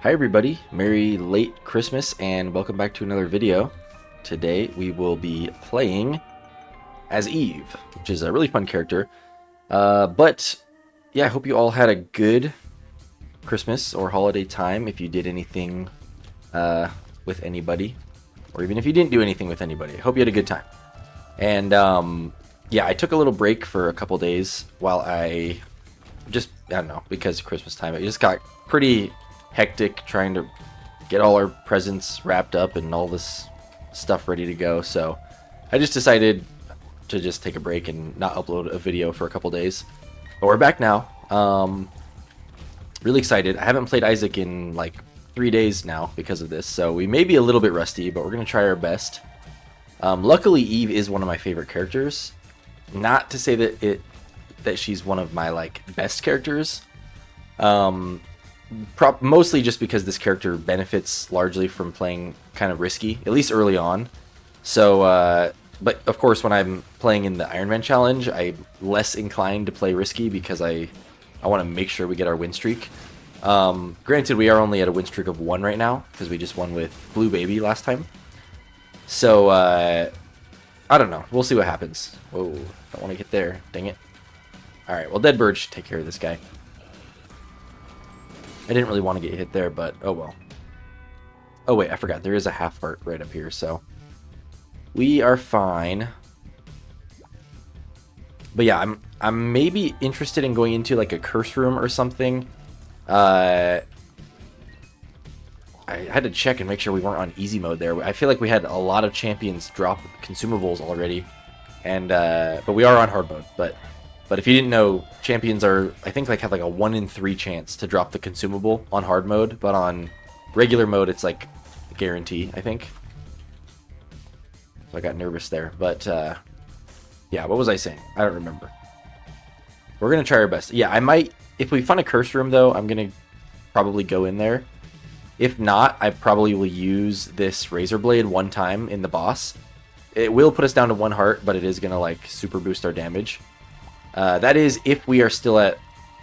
Hi everybody, Merry late Christmas and welcome back to another video. Today we will be playing as Eve, which is a really fun character. But yeah, I hope you all had a good Christmas or holiday time if you did anything with anybody, or even if you didn't do anything with anybody. I hope you had a good time. And yeah, I took a little break for a couple days while I don't know, because of Christmas time, it just got pretty hectic trying to get all our presents wrapped up and all this stuff ready to go. So I just decided to just take a break and not upload a video for a couple days. But we're back now. Really excited. I haven't played Isaac in like 3 days now because of this, so we may be a little bit rusty, but we're gonna try our best. Luckily, Eve is one of my favorite characters. Not to say that she's one of my like best characters. Mostly just because this character benefits largely from playing kind of risky, at least early on. So, but of course, when I'm playing in the Ironman challenge, I'm less inclined to play risky because I want to make sure we get our win streak. Granted, we are only at a win streak of 1 right now because we just won with Blue Baby last time. So, I don't know. We'll see what happens. Whoa, don't want to get there. Dang it. Alright, well, Dead Bird should take care of this guy. I didn't really want to get hit there, but oh well. Oh wait, I forgot. There is a half heart right up here, so we are fine. But yeah, I'm maybe interested in going into like a curse room or something. I had to check and make sure we weren't on easy mode there. I feel like we had a lot of champions drop consumables already, and but we are on hard mode. But if you didn't know, champions are, I think, like have like a 1 in 3 chance to drop the consumable on hard mode, but on regular mode it's like a guarantee, I think. So I got nervous there, but yeah, what was I saying? I don't remember. We're gonna try our best. Yeah, I might, if we find a curse room though, I'm gonna probably go in there. If not, I probably will use this razor blade one time in the boss. It will put us down to 1 heart, but it is gonna like super boost our damage. That is if we are still at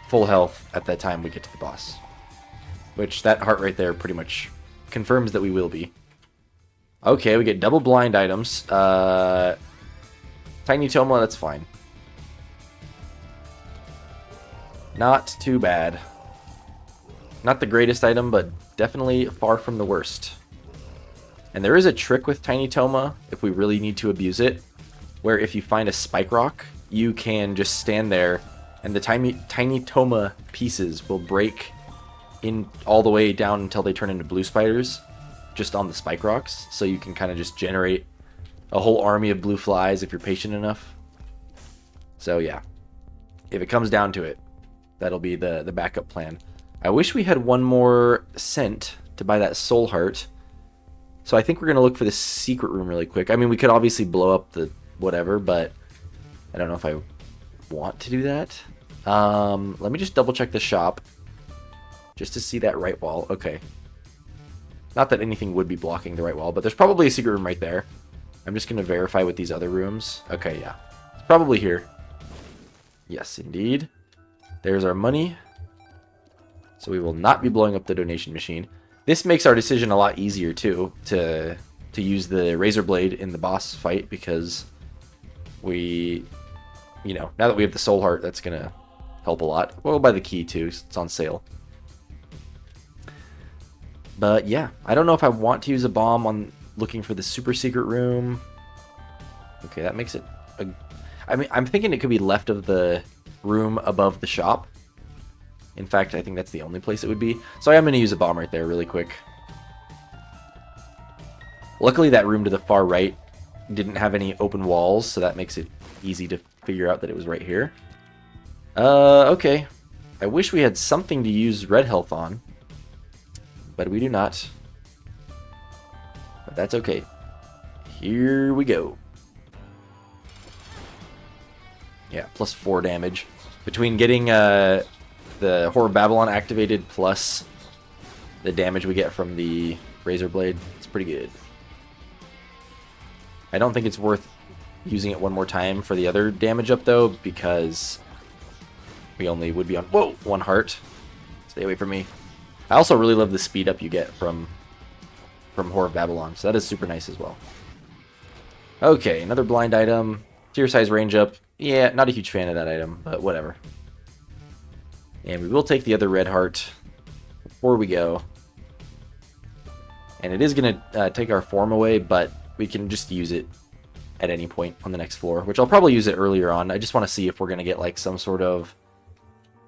full health at that time we get to the boss. Which, that heart right there pretty much confirms that we will be. Okay, we get double blind items. Tiny Toma, that's fine. Not too bad. Not the greatest item, but definitely far from the worst. And there is a trick with Tiny Toma, if we really need to abuse it, where if you find a spike rock, you can just stand there and the tiny Toma pieces will break in all the way down until they turn into blue spiders just on the spike rocks. So you can kind of just generate a whole army of blue flies if you're patient enough. So yeah, if it comes down to it, that'll be the backup plan. I wish we had one more cent to buy that soul heart. So I think we're going to look for the secret room really quick. I mean, we could obviously blow up the whatever, but I don't know if I want to do that. Let me just double check the shop just to see that right wall. Okay. Not that anything would be blocking the right wall, but there's probably a secret room right there. I'm just going to verify with these other rooms. Okay, yeah. It's probably here. Yes, indeed. There's our money. So we will not be blowing up the donation machine. This makes our decision a lot easier, too, to use the razor blade in the boss fight, because we, you know, now that we have the soul heart, that's gonna help a lot. We'll buy the key too, it's on sale. But yeah, I don't know if I want to use a bomb on looking for the super secret room. Okay, that makes it I mean, I'm thinking it could be left of the room above the shop. In fact, I think that's the only place it would be. So I am gonna use a bomb right there really quick. Luckily that room to the far right didn't have any open walls, so that makes it easy to figure out that it was right here. Okay. I wish we had something to use red health on, but we do not. But that's okay. Here we go. Yeah, plus 4 damage. Between getting the Whore of Babylon activated plus the damage we get from the razor blade, it's pretty good. I don't think it's worth using it one more time for the other damage up though, because we only would be on 1 heart. Stay away from me. I also really love the speed up you get from Whore of Babylon, so that is super nice as well. Okay, another blind item. Tier size range up. Yeah, not a huge fan of that item, but whatever. And we will take the other red heart before we go. And it is going to take our form away, but we can just use it at any point on the next floor, which I'll probably use it earlier on. I just want to see if we're going to get like some sort of...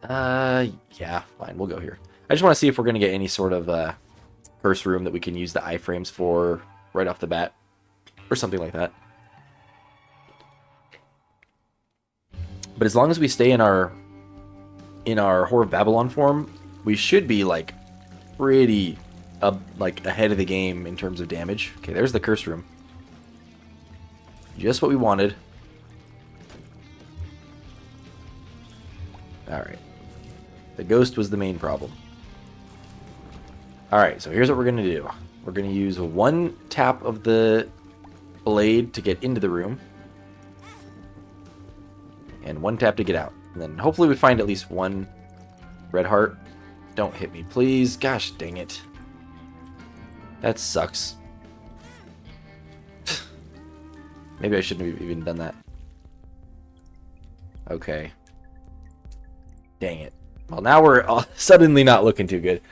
yeah, fine, we'll go here. I just want to see if we're going to get any sort of curse room that we can use the iframes for right off the bat, or something like that. But as long as we stay in our Whore of Babylon form, we should be like pretty like ahead of the game in terms of damage. Okay, there's the curse room. Just what we wanted. Alright. The ghost was the main problem. Alright, so here's what we're going to do. We're going to use one tap of the blade to get into the room. And one tap to get out. And then hopefully we find at least one red heart. Don't hit me, please. Gosh dang it. That sucks. Maybe I shouldn't have even done that. Okay. Dang it. Well, now we're suddenly not looking too good.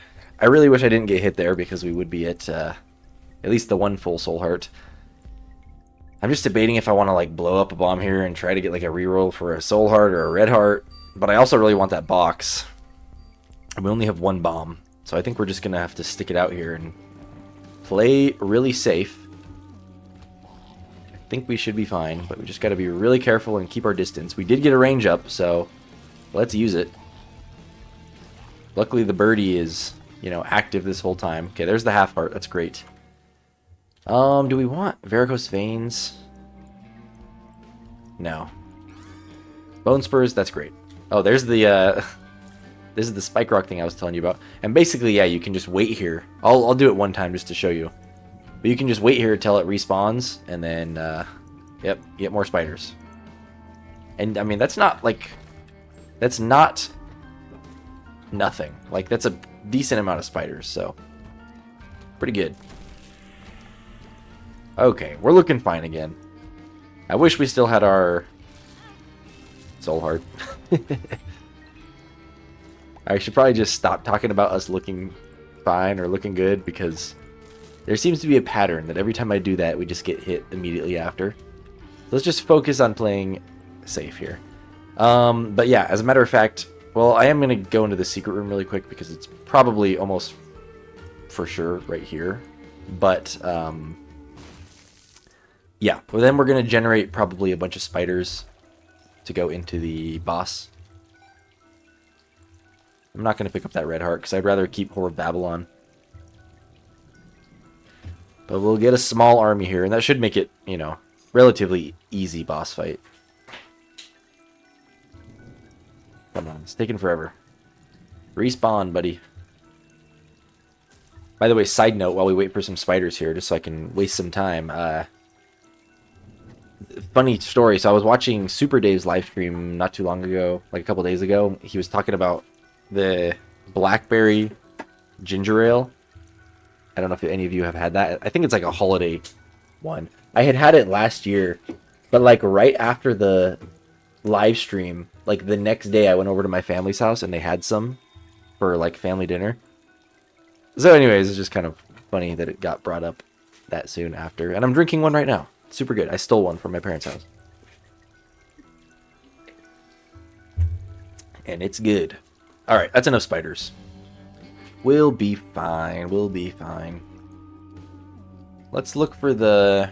I really wish I didn't get hit there because we would be at least the one full soul heart. I'm just debating if I want to like blow up a bomb here and try to get like a reroll for a soul heart or a red heart. But I also really want that box. And we only have one bomb. So I think we're just going to have to stick it out here and play really safe. I think we should be fine, but we just got to be really careful and keep our distance. We did get a range up, so let's use it. Luckily the birdie is, you know, active this whole time. Okay, there's the half heart. That's great. Do we want varicose veins? No. Bone spurs, that's great. Oh, there's the this is the spike rock thing I was telling you about. And basically, yeah, you can just wait here. I'll do it one time just to show you. But you can just wait here until it respawns, and then, yep, get more spiders. And, I mean, that's not, like, that's not nothing. Like, that's a decent amount of spiders, so pretty good. Okay, we're looking fine again. I wish we still had our soul heart. I should probably just stop talking about us looking fine or looking good, because there seems to be a pattern that every time I do that, we just get hit immediately after. Let's just focus on playing safe here. But yeah, as a matter of fact, well, I am going to go into the secret room really quick because it's probably almost for sure right here. But yeah, well, then we're going to generate probably a bunch of spiders to go into the boss. I'm not going to pick up that red heart because I'd rather keep Whore of Babylon. But we'll get a small army here, and that should make it, you know, relatively easy boss fight. Come on, it's taking forever. Respawn, buddy. By the way, side note, while we wait for some spiders here, just so I can waste some time, funny story. So I was watching Super Dave's live stream not too long ago, like a couple days ago. He was talking about the blackberry ginger ale. I don't know if any of you have had that. I think it's like a holiday one. I had it last year, but like right after the live stream, like the next day I went over to my family's house and they had some for like family dinner. So anyways, it's just kind of funny that it got brought up that soon after. And I'm drinking one right now. Super good. I stole one from my parents' house. And it's good. Alright, that's enough spiders. We'll be fine. We'll be fine. Let's look for the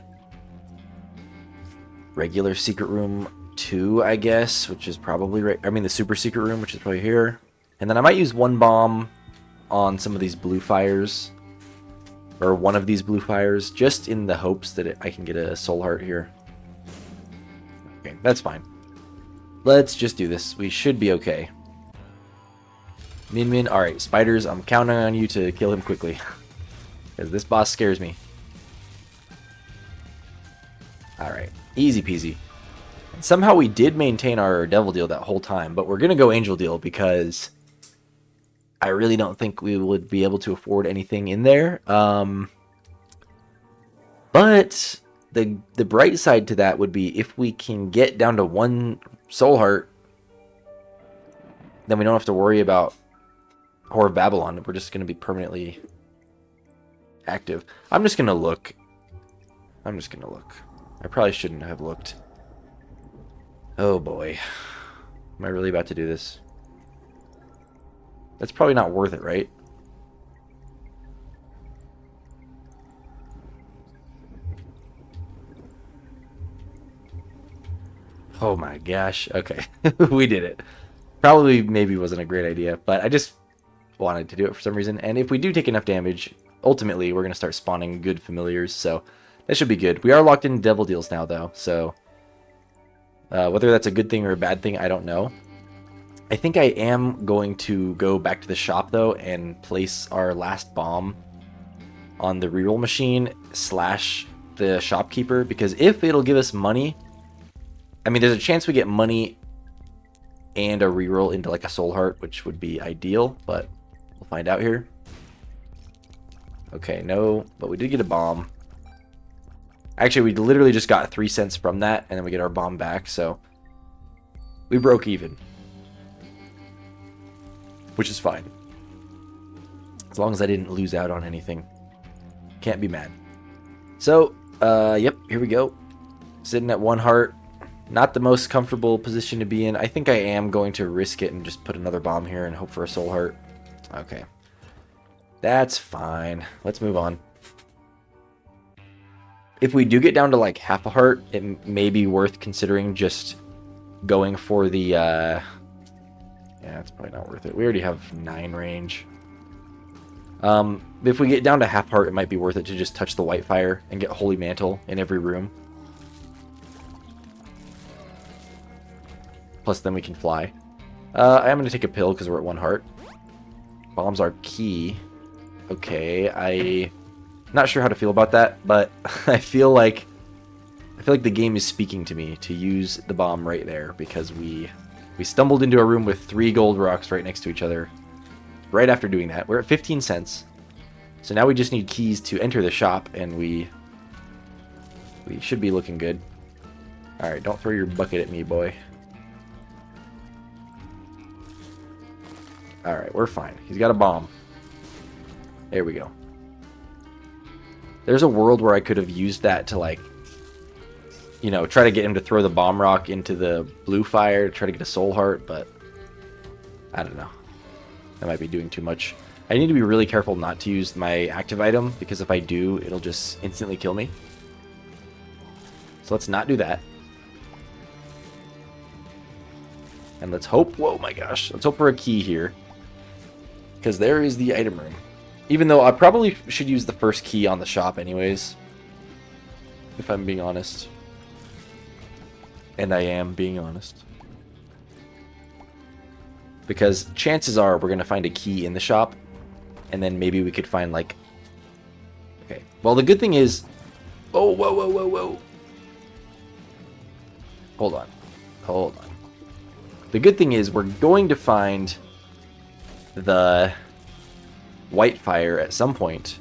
regular secret room 2, I guess, which is probably right. I mean, the super secret room, which is probably here. And then I might use one bomb on some of these blue fires, or one of these blue fires, just in the hopes that I can get a soul heart here. Okay, that's fine. Let's just do this. We should be okay. Min. Alright, spiders, I'm counting on you to kill him quickly. Because this boss scares me. Alright, easy peasy. And somehow we did maintain our devil deal that whole time, but we're going to go angel deal because I really don't think we would be able to afford anything in there. But the bright side to that would be if we can get down to 1 soul heart, then we don't have to worry about Whore of Babylon. We're just going to be permanently active. I'm just going to look. I probably shouldn't have looked. Oh boy. Am I really about to do this? That's probably not worth it, right? Oh my gosh. Okay. We did it. Probably maybe wasn't a great idea, but I just wanted to do it for some reason. And if we do take enough damage, ultimately we're going to start spawning good familiars, so that should be good. We are locked in devil deals now, though, so whether that's a good thing or a bad thing, I don't know. I think I am going to go back to the shop, though, and place our last bomb on the reroll machine / the shopkeeper, because if it'll give us money, I mean, there's a chance we get money and a reroll into like a soul heart, which would be ideal, but we'll find out here. Okay, no, but we did get a bomb. Actually, we literally just got 3 cents from that, and then we get our bomb back, so we broke even. Which is fine. As long as I didn't lose out on anything. Can't be mad. So, yep, here we go. Sitting at 1 heart. Not the most comfortable position to be in. I think I am going to risk it and just put another bomb here and hope for a soul heart. Okay. That's fine. Let's move on. If we do get down to like half a heart, it may be worth considering just going for the... yeah, it's probably not worth it. We already have 9 range. If we get down to half heart, it might be worth it to just touch the white fire and get Holy Mantle in every room. Plus, then we can fly. I am going to take a pill because we're at 1 heart. Bombs are key. Okay, I'm not sure how to feel about that, but I feel like the game is speaking to me to use the bomb right there, because we stumbled into a room with 3 gold rocks right next to each other. Right after doing that, we're at 15 cents. So now we just need keys to enter the shop, and we should be looking good. All right, don't throw your bucket at me, boy. All right, we're fine. He's got a bomb. There we go. There's a world where I could have used that to, like, you know, try to get him to throw the bomb rock into the blue fire to try to get a soul heart, but I don't know. That might be doing too much. I need to be really careful not to use my active item, because if I do, it'll just instantly kill me. So let's not do that. And let's hope... Whoa, my gosh. Let's hope for a key here, because there is the item room. Even though I probably should use the first key on the shop anyways, if I'm being honest. And I am being honest. Because chances are we're going to find a key in the shop, and then maybe we could find, like... Okay. Well, the good thing is... Oh, whoa, whoa, whoa, whoa. Hold on. Hold on. The good thing is we're going to find the white fire at some point,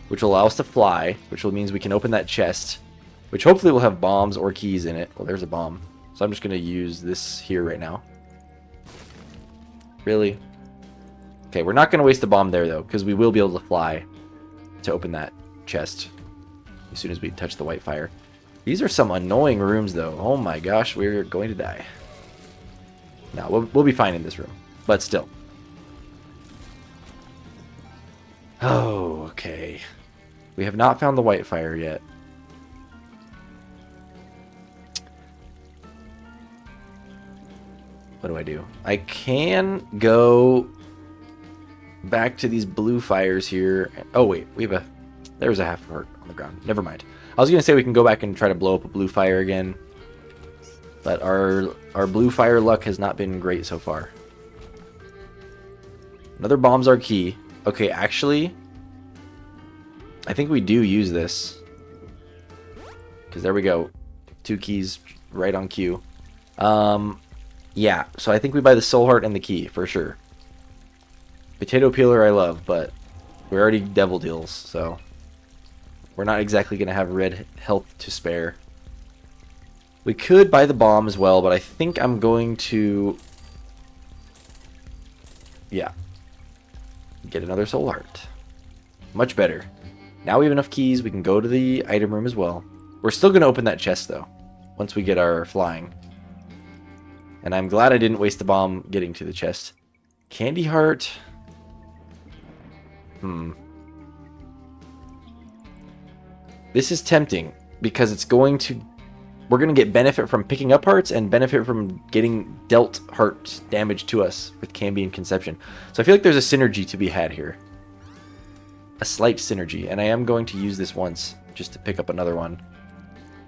which will allow us to fly, which will means we can open that chest, which hopefully will have bombs or keys in it. Well, there's a bomb. So I'm just going to use this here right now. Really? Okay, we're not going to waste the bomb there, though, because we will be able to fly to open that chest as soon as we touch the white fire. These are some annoying rooms, though. Oh my gosh, we're going to die. No, we'll be fine in this room, but still. Oh, okay. We have not found the white fire yet. What do I do? I can go back to these blue fires here. Oh, wait. There's a half heart on the ground. Never mind. I was going to say we can go back and try to blow up a blue fire again. But our blue fire luck has not been great so far. Another bomb's our key. Okay, actually, I think we do use this. Because there we go. 2 keys right on cue. Yeah, so I think we buy the soul heart and the key, for sure. Potato peeler I love, but we're already devil deals, so we're not exactly going to have red health to spare. We could buy the bomb as well, but I think I'm going to... Yeah. Get another soul heart. Much better. Now we have enough keys, we can go to the item room as well. We're still going to open that chest, though, once we get our flying. And I'm glad I didn't waste the bomb getting to the chest. Candy heart. This is tempting, because it's going to... We're going to get benefit from picking up hearts and benefit from getting dealt heart damage to us with Cambion Conception. So I feel like there's a synergy to be had here. A slight synergy. And I am going to use this once just to pick up another one.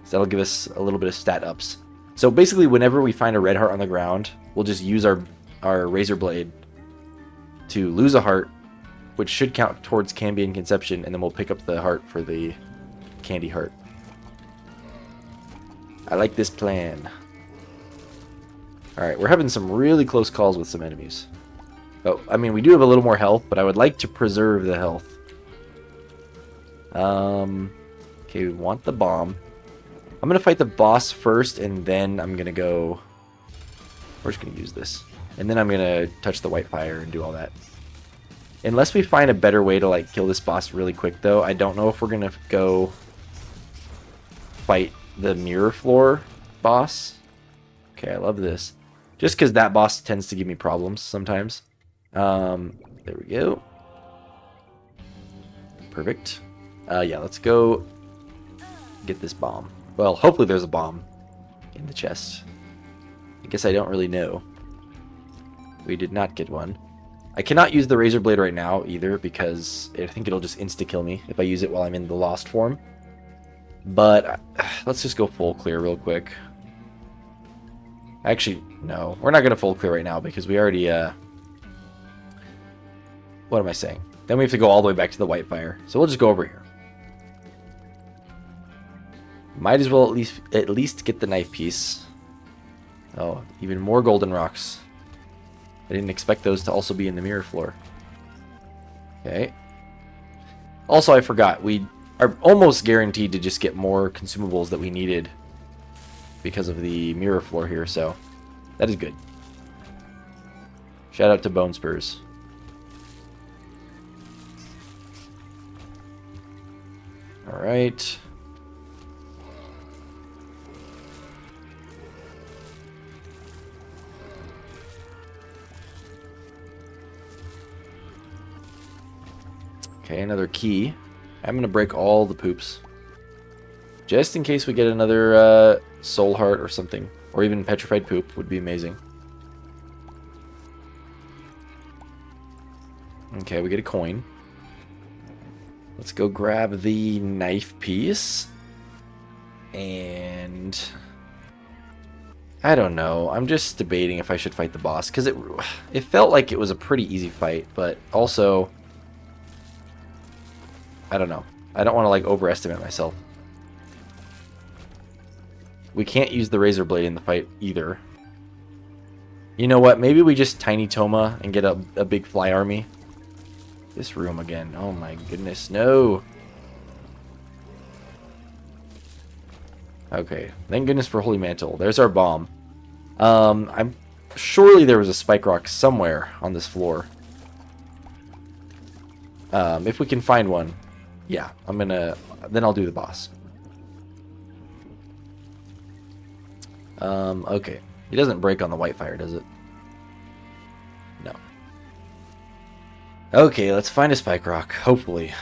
So that'll give us a little bit of stat ups. So basically whenever we find a red heart on the ground, we'll just use our razor blade to lose a heart, which should count towards Cambion Conception, and then we'll pick up the heart for the candy heart. I like this plan. Alright, we're having some really close calls with some enemies. Oh, I mean, we do have a little more health, but I would like to preserve the health. Okay, we want the bomb. I'm going to fight the boss first, and then I'm going to go... We're just going to use this. And then I'm going to touch the white fire and do all that. Unless we find a better way to, like, kill this boss really quick, though, I don't know if we're going to go fight the mirror floor boss. Okay, I love this. Just because that boss tends to give me problems sometimes. There we go. Perfect. Yeah, let's go get this bomb. Well, hopefully there's a bomb in the chest. I guess I don't really know. We did not get one. I cannot use the razor blade right now either because I think it'll just insta-kill me if I use it while I'm in the lost form. But let's just go full clear real quick. Actually, no. We're not going to full clear right now because we already... What am I saying? Then we have to go all the way back to the white fire. So we'll just go over here. Might as well at least get the knife piece. Oh, even more golden rocks. I didn't expect those to also be in the mirror floor. Okay. Also, I forgot. We are almost guaranteed to just get more consumables that we needed because of the mirror floor here, so that is good. Shout out to Bone Spurs. Alright. Okay, another key. I'm going to break all the poops. Just in case we get another soul heart or something. Or even petrified poop would be amazing. Okay, we get a coin. Let's go grab the knife piece. And... I don't know. I'm just debating if I should fight the boss. Because it felt like it was a pretty easy fight. But also... I don't know. I don't want to, like, overestimate myself. We can't use the razor blade in the fight either. You know what? Maybe we just Tiny Toma and get a big fly army. This room again. Oh my goodness. No. Okay. Thank goodness for Holy Mantle. There's our bomb. I'm surely there was a spike rock somewhere on this floor. If we can find one. Yeah, I'm gonna... Then I'll do the boss. Okay. He doesn't break on the white fire, does it? No. Okay, let's find a spike rock, hopefully.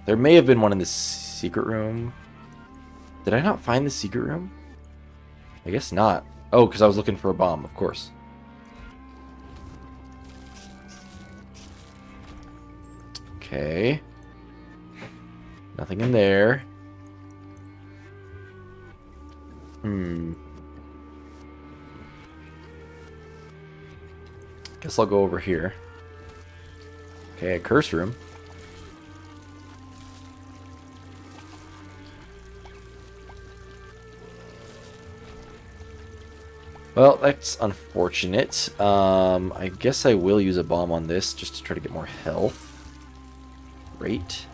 There may have been one in the secret room. Did I not find the secret room? I guess not. Oh, because I was looking for a bomb, of course. Okay. Nothing in there. Guess I'll go over here. Okay, a curse room. Well, that's unfortunate. I guess I will use a bomb on this just to try to get more health. Great.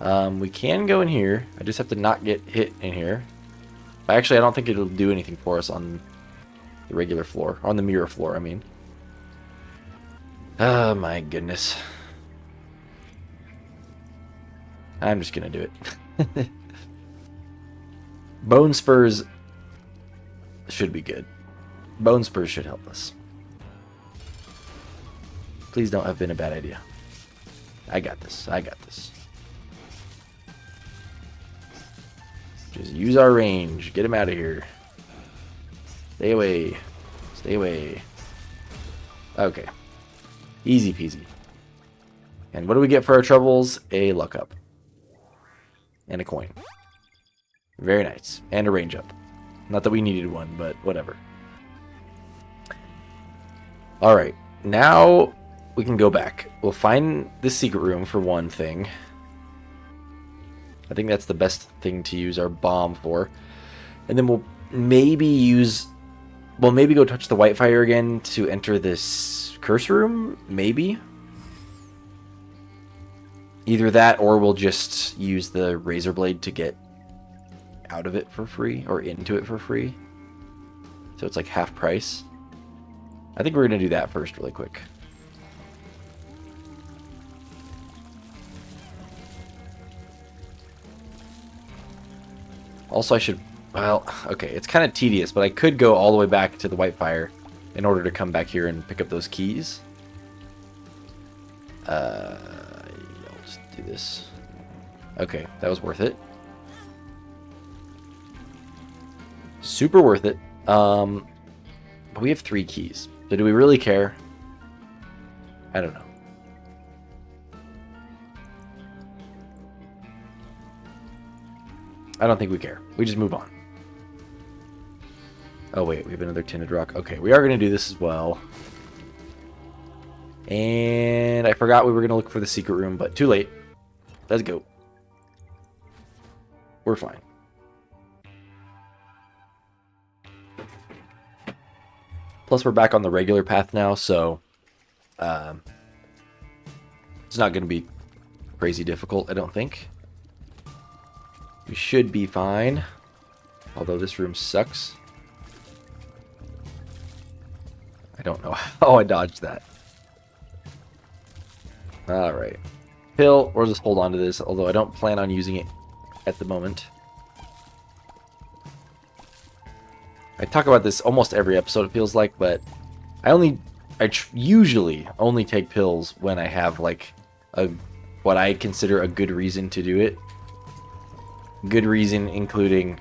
We can go in here. I just have to not get hit in here. Actually, I don't think it'll do anything for us on the regular floor. On the mirror floor, I mean. Oh, my goodness. I'm just going to do it. Bone Spurs should be good. Bone Spurs should help us. Please don't have been a bad idea. I got this. I got this. Just use our range. Get him out of here. Stay away. Stay away. Okay. Easy peasy. And what do we get for our troubles? A luck up. And a coin. Very nice. And a range up. Not that we needed one, but whatever. Alright. Now we can go back. We'll find the secret room for one thing. I think that's the best thing to use our bomb for. And then we'll maybe use... We'll maybe go touch the white fire again to enter this curse room? Maybe? Either that or we'll just use the razor blade to get out of it for free. Or into it for free. So it's like half price. I think we're going to do that first really quick. Also, I should... Well, okay, it's kind of tedious, but I could go all the way back to the Whitefire in order to come back here and pick up those keys. I'll just do this. Okay, that was worth it. Super worth it. But we have 3 keys. So do we really care? I don't know. I don't think we care. We just move on. Oh, wait. We have another tinted rock. Okay, we are going to do this as well. And I forgot we were going to look for the secret room, but too late. Let's go. We're fine. Plus, we're back on the regular path now, so it's not going to be crazy difficult, I don't think. We should be fine. Although this room sucks. I don't know how I dodged that. Alright. Pill, or just hold on to this, although I don't plan on using it at the moment. I talk about this almost every episode, it feels like, but I usually only take pills when I have, like, what I consider a good reason to do it. Good reason including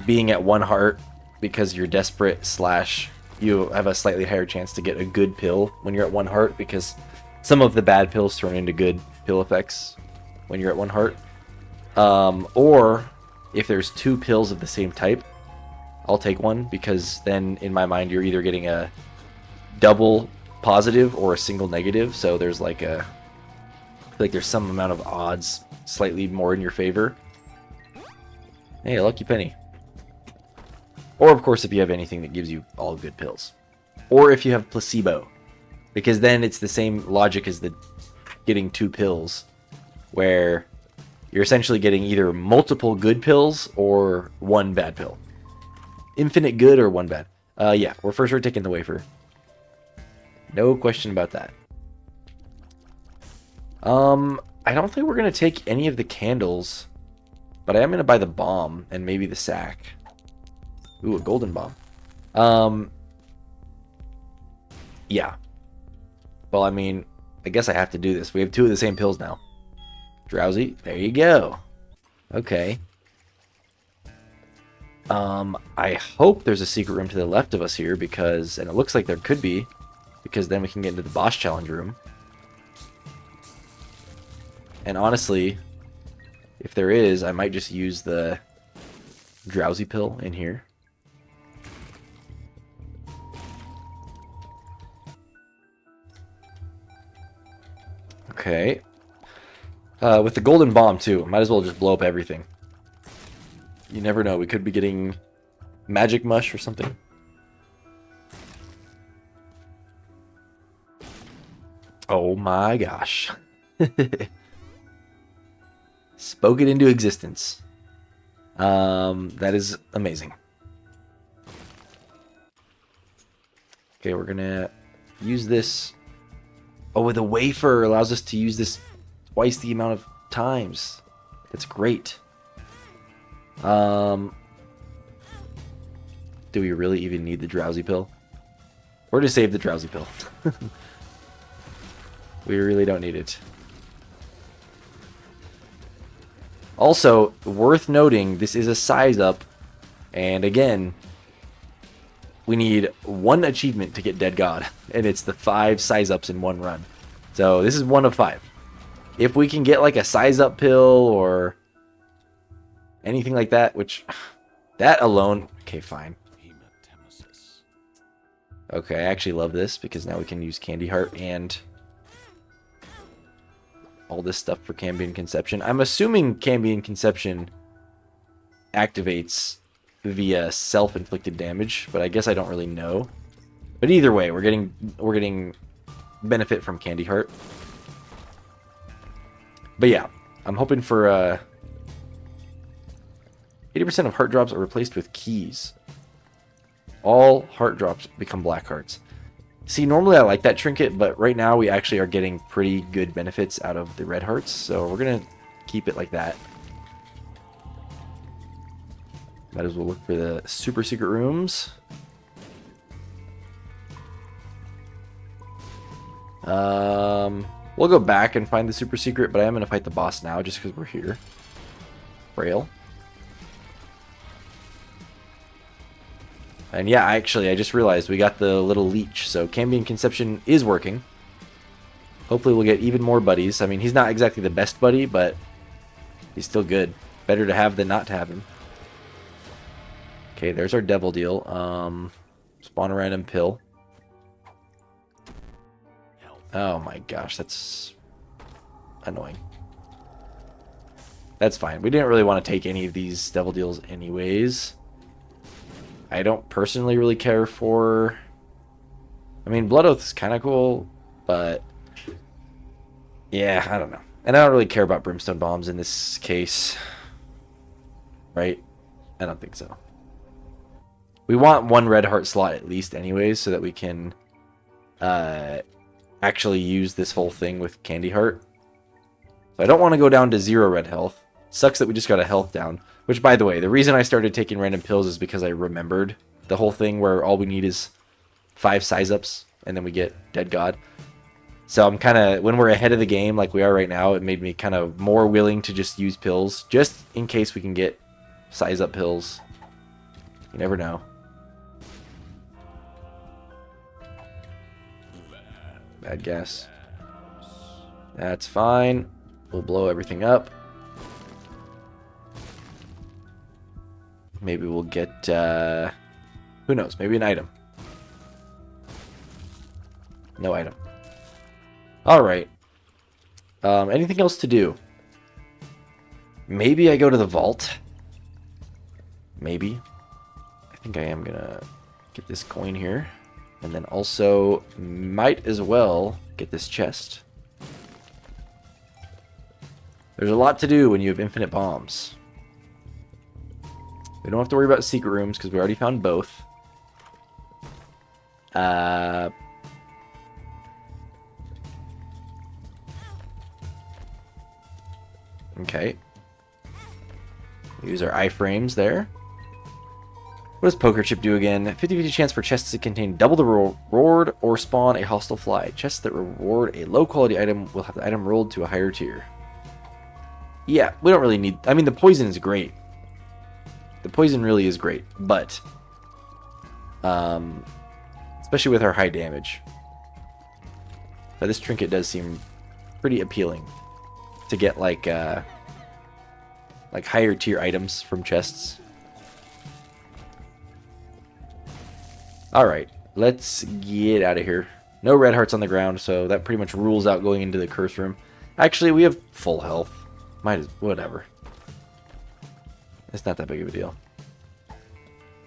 being at 1 heart because you're desperate / you have a slightly higher chance to get a good pill when you're at 1 heart because some of the bad pills turn into good pill effects when you're at 1 heart. Or if there's 2 pills of the same type, I'll take one because then in my mind you're either getting a double positive or a single negative. So there's like there's some amount of odds slightly more in your favor. Hey, a lucky penny. Or, of course, if you have anything that gives you all good pills. Or if you have placebo. Because then it's the same logic as the getting 2 pills. Where you're essentially getting either multiple good pills or 1 bad pill. Infinite good or 1 bad. Yeah, we're for sure taking the wafer. No question about that. I don't think we're going to take any of the candles. But I am going to buy the bomb and maybe the sack. Ooh, a golden bomb. Yeah. Well, I mean, I guess I have to do this. We have 2 of the same pills now. Drowsy. There you go. Okay. I hope there's a secret room to the left of us here because, and it looks like there could be, because then we can get into the boss challenge room. And honestly, if there is, I might just use the drowsy pill in here. Okay. With the golden bomb, too. Might as well just blow up everything. You never know. We could be getting magic mush or something. Oh my gosh. Spoke it into existence. That is amazing. Okay, we're gonna use this. Oh, the wafer allows us to use this twice the amount of times. That's great. Do we really even need the drowsy pill? Or to save the drowsy pill. We really don't need it. Also, worth noting, this is a size up. And again, we need one achievement to get Dead God. And it's the 5 size ups in one run. So this is 1 of 5. If we can get like a size up pill or anything like that, which that alone, okay, fine. Okay, I actually love this because now we can use Candy Heart and all this stuff for Cambion Conception. I'm assuming Cambion Conception activates via self-inflicted damage, but I guess I don't really know. But either way, we're getting benefit from Candy Heart. But yeah, I'm hoping for 80% of heart drops are replaced with keys. All heart drops become black hearts. See, normally I like that trinket, but right now we actually are getting pretty good benefits out of the red hearts, so we're going to keep it like that. Might as well look for the super secret rooms. We'll go back and find the super secret, but I am going to fight the boss now just because we're here. Frail. And yeah, actually, I just realized we got the little leech, so Cambion Conception is working. Hopefully we'll get even more buddies. I mean, he's not exactly the best buddy, but he's still good. Better to have than not to have him. Okay, there's our devil deal. Spawn a random pill. Oh my gosh, that's annoying. That's fine. We didn't really want to take any of these devil deals anyways. I don't personally really care for... I mean, Blood Oath is kind of cool, but... yeah, I don't know. And I don't really care about Brimstone Bombs in this case. Right? I don't think so. We want one red heart slot at least anyways, so that we can actually use this whole thing with Candy Heart. So I don't want to go down to 0 red health. Sucks that we just got a health down. Which, by the way, the reason I started taking random pills is because I remembered the whole thing where all we need is 5 size ups and then we get Dead God. So I'm kind of, when we're ahead of the game like we are right now, it made me kind of more willing to just use pills just in case we can get size up pills. You never know. Bad gas. That's fine. We'll blow everything up. Maybe we'll get, who knows, maybe an item. No item. Alright. Anything else to do? Maybe I go to the vault. Maybe. I think I am gonna get this coin here. And then also, might as well get this chest. There's a lot to do when you have infinite bombs. We don't have to worry about secret rooms because we already found both. Okay. Use our iframes there. What does Poker Chip do again? 50-50 chance for chests to contain double the reward or spawn a hostile fly. Chests that reward a low quality item will have the item rolled to a higher tier. Yeah, we don't really need... I mean, the poison is great. The poison really is great, but... especially with our high damage. But this trinket does seem pretty appealing. To get, like higher tier items from chests. Alright, let's get out of here. No red hearts on the ground, so that pretty much rules out going into the curse room. Actually, we have full health. Might as... whatever. It's not that big of a deal.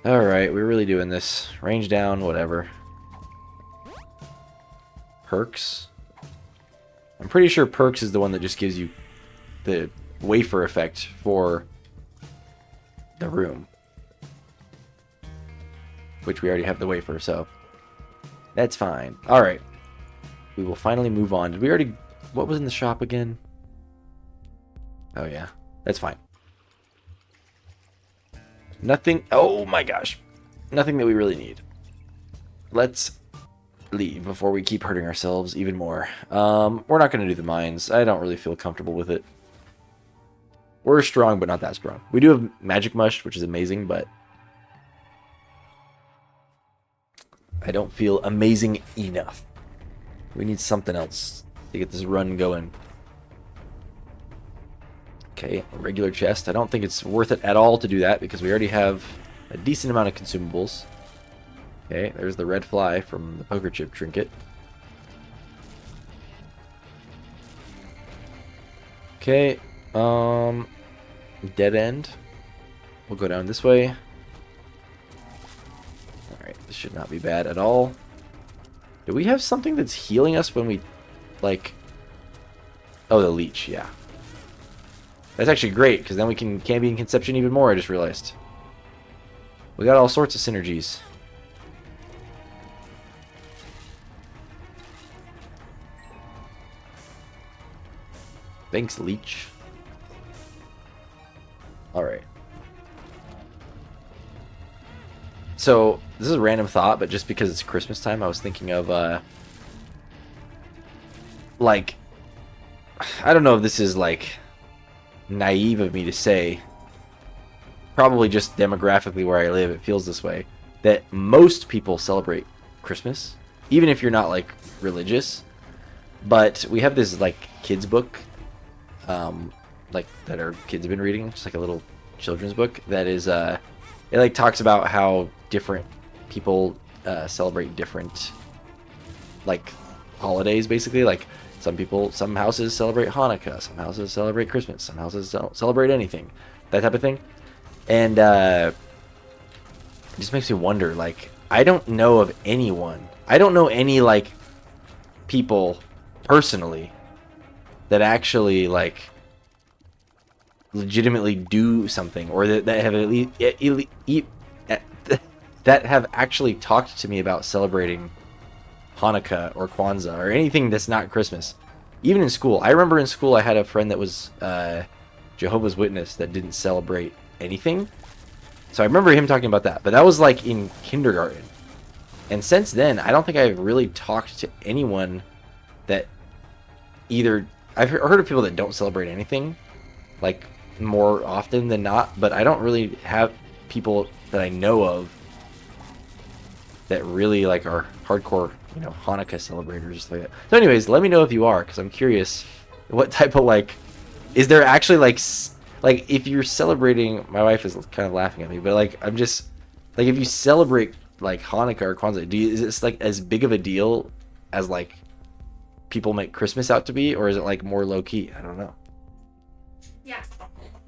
Alright, we're really doing this. Range down, whatever. Perks. I'm pretty sure perks is the one that just gives you the wafer effect for the room. Which we already have the wafer, so that's fine. Alright. We will finally move on. Did we already... What was in the shop again? Oh, yeah. That's fine. Nothing... Oh, my gosh. Nothing that we really need. Let's leave before we keep hurting ourselves even more. We're not going to do the mines. I don't really feel comfortable with it. We're strong, but not that strong. We do have Magic Mush, which is amazing, but I don't feel amazing enough. We need something else to get this run going. Okay, a regular chest. I don't think it's worth it at all to do that because we already have a decent amount of consumables. Okay, there's the red fly from the poker chip trinket. Okay, dead end. We'll go down this way. Alright, this should not be bad at all. Do we have something that's healing us when we, like... Oh, the leech, yeah. That's actually great, because then we can be in conception even more, I just realized. We got all sorts of synergies. Thanks, leech. Alright. So, this is a random thought, but just because it's Christmas time, I was thinking of, like, I don't know if this is, like, naive of me to say, probably just demographically where I live, it feels this way, that most people celebrate Christmas, even if you're not, like, religious, but we have this, like, kids book, like, that our kids have been reading, just like a little children's book, that is, it, like, talks about how different people celebrate different, like, holidays, basically. Like, some houses celebrate Hanukkah, some houses celebrate Christmas, some houses don't celebrate anything, that type of thing. And it just makes me wonder, like, I don't know of anyone, I don't know any, like, people personally that actually, like, legitimately do something, or that have at least that have actually talked to me about celebrating Hanukkah or Kwanzaa or anything that's not Christmas. Even in school, I remember in school I had a friend that was Jehovah's Witness that didn't celebrate anything. So I remember him talking about that, but that was like in kindergarten. And since then, I don't think I've really talked to anyone that either... I've heard of people that don't celebrate anything, like, more often than not, but I don't really have people that I know of that really, like, are hardcore, you know, Hanukkah celebrators, like that. So anyways, let me know if you are, because I'm curious what type of, like, is there actually, like, if you're celebrating... My wife is kind of laughing at me, but, like, I'm just, like, if you celebrate, like, Hanukkah or Kwanzaa, is it, like, as big of a deal as, like, people make Christmas out to be, or is it, like, more low-key? I don't know. Yeah.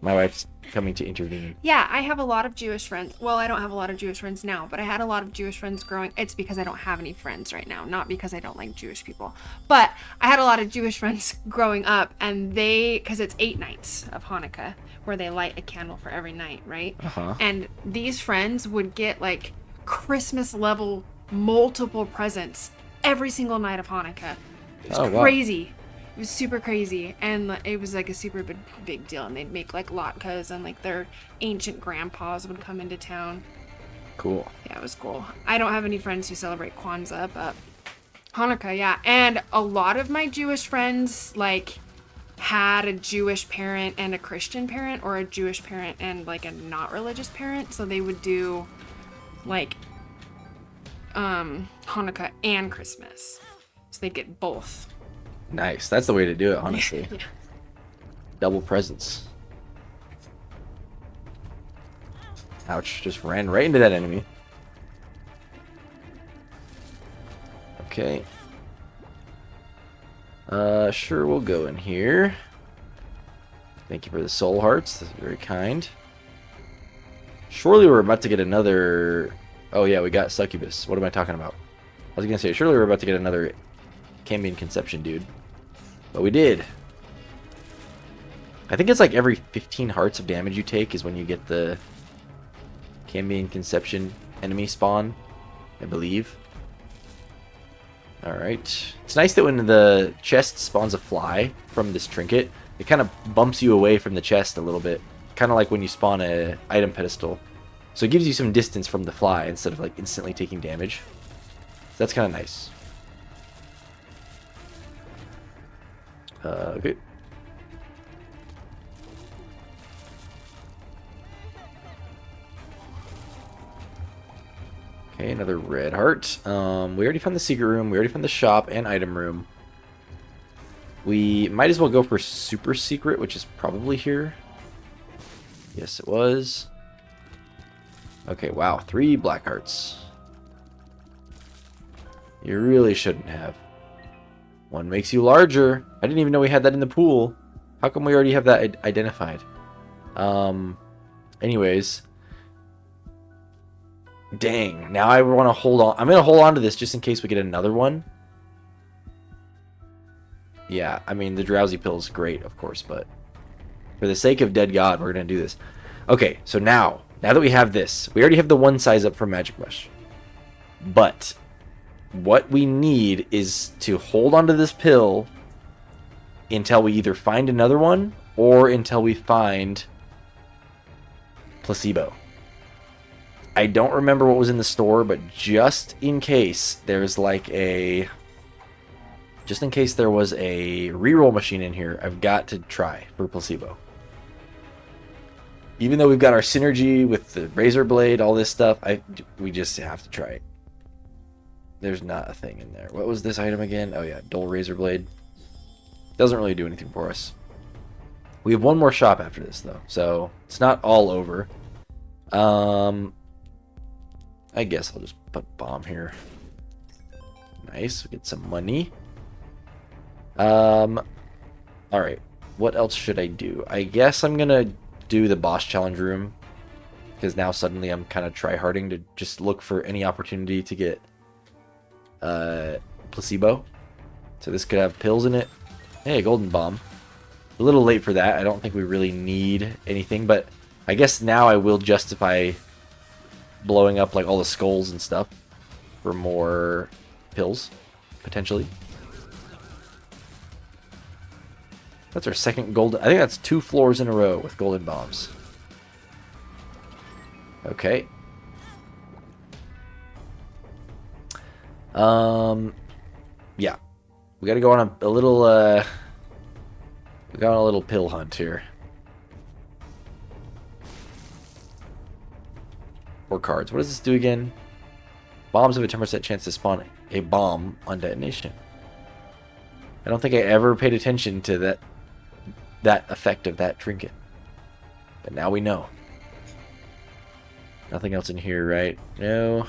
My wife's coming to intervene. Yeah, I have a lot of Jewish friends. Well, I don't have a lot of Jewish friends now, but I had a lot of Jewish friends growing... It's because I don't have any friends right now, not because I don't like Jewish people. But I had a lot of Jewish friends growing up, and they... Because it's 8 nights of Hanukkah, where they light a candle for every night, right? Uh-huh. And these friends would get, like, Christmas-level multiple presents every single night of Hanukkah. It was crazy. Wow. It was super crazy, and it was like a super big deal, and they'd make like latkes, and like their ancient grandpas would come into town. Cool. Yeah, it was cool. I don't have any friends who celebrate Kwanzaa, but Hanukkah, yeah. And a lot of my Jewish friends, like, had a Jewish parent and a Christian parent, or a Jewish parent and like a not religious parent, so they would do like Hanukkah and Christmas, so they'd get both. Nice. That's the way to do it, honestly. Yeah. Double presents. Ouch. Just ran right into that enemy. Okay. Sure, we'll go in here. Thank you for the soul hearts. That's very kind. Surely we're about to get another... Oh, yeah, we got Succubus. What am I talking about? I was going to say, surely we're about to get another Cambion Conception dude. But we did. I think it's like every 15 hearts of damage you take is when you get the Cambion Conception enemy spawn, I believe. Alright. It's nice that when the chest spawns a fly from this trinket, it kind of bumps you away from the chest a little bit. Kind of like when you spawn a item pedestal. So it gives you some distance from the fly instead of like instantly taking damage. So that's kind of nice. Okay. Okay, another red heart. We already found the secret room. We already found the shop and item room. We might as well go for super secret, which is probably here. Yes, it was. Okay, wow. 3 black hearts. You really shouldn't have. One makes you larger. I didn't even know we had that in the pool. How come we already have that identified? Anyways. Dang. Now I want to hold on. I'm going to hold on to this just in case we get another one. Yeah, I mean, the drowsy pill's great, of course, but for the sake of Dead God, we're going to do this. Okay, so now that we have this, we already have the 1 size up for Magic Mush. But what we need is to hold onto this pill until we either find another one or until we find placebo. I don't remember what was in the store, but just in case there's like a... Just in case there was a reroll machine in here, I've got to try for placebo. Even though we've got our synergy with the razor blade, all this stuff, we just have to try it. There's not a thing in there. What was this item again? Oh yeah, dull razor blade. Doesn't really do anything for us. We have one more shop after this though, so it's not all over. I guess I'll just put bomb here. Nice, we get some money. Alright, what else should I do? I guess I'm gonna do the boss challenge room, because now suddenly I'm kind of tryharding to just look for any opportunity to get placebo. So this could have pills in it. Hey, golden bomb. A little late for that. I don't think we really need anything, but I guess now I will justify blowing up like all the skulls and stuff for more pills, potentially. That's our second golden... I think that's 2 floors in a row with golden bombs. Okay. Yeah. We gotta go on a little, we got on a little pill hunt here. Or cards. What does this do again? Bombs have a 10% chance to spawn a bomb on detonation. I don't think I ever paid attention to that effect of that trinket. But now we know. Nothing else in here, right? No.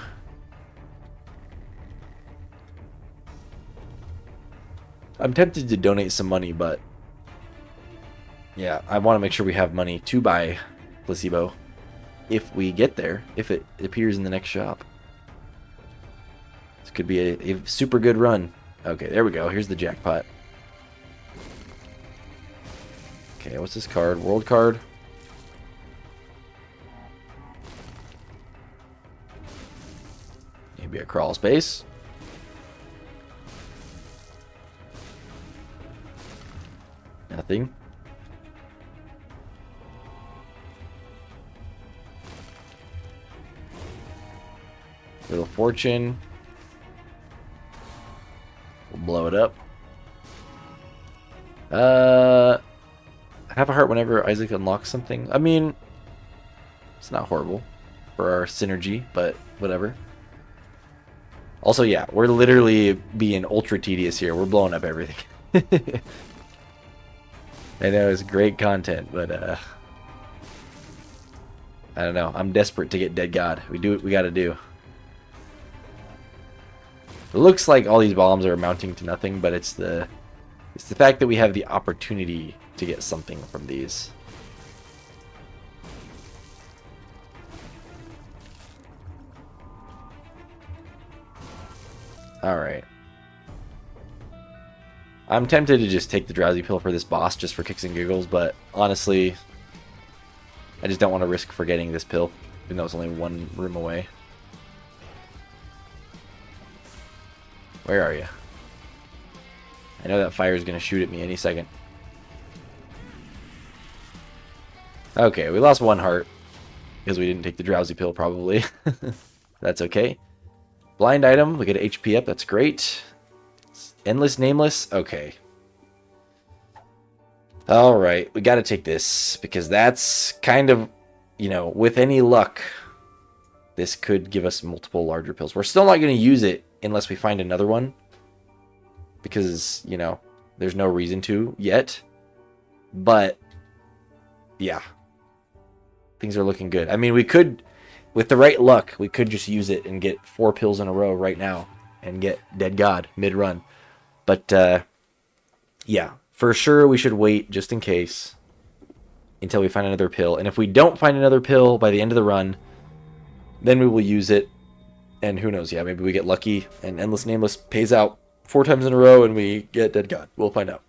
I'm tempted to donate some money, but yeah, I want to make sure we have money to buy placebo if we get there, if it appears in the next shop. This could be a super good run. Okay, there we go. Here's the jackpot. Okay, what's this card? World card. Maybe a crawl space. Nothing. Little fortune. We'll blow it up. Have a heart whenever Isaac unlocks something. I mean, it's not horrible for our synergy, but whatever. Also, yeah, we're literally being ultra tedious here. We're blowing up everything. I know it's great content, but I don't know. I'm desperate to get Dead God. We do what we gotta do. It looks like all these bombs are amounting to nothing, but it's the fact that we have the opportunity to get something from these. Alright. I'm tempted to just take the drowsy pill for this boss just for kicks and giggles, but honestly, I just don't want to risk forgetting this pill, even though it's only one room away. Where are you? I know that fire is going to shoot at me any second. Okay, we lost one heart because we didn't take the drowsy pill, probably. That's okay. Blind item, we get an HP up, that's great. Endless Nameless, okay. Alright, we gotta take this, because that's kind of, you know, with any luck, this could give us multiple larger pills. We're still not going to use it unless we find another one, because, you know, there's no reason to yet. But, yeah. Things are looking good. I mean, we could, with the right luck, we could just use it and get 4 pills in a row right now and get Dead God mid-run. But, yeah, for sure we should wait just in case until we find another pill. And if we don't find another pill by the end of the run, then we will use it. And who knows, yeah, maybe we get lucky and Endless Nameless pays out 4 times in a row and we get Dead God. We'll find out.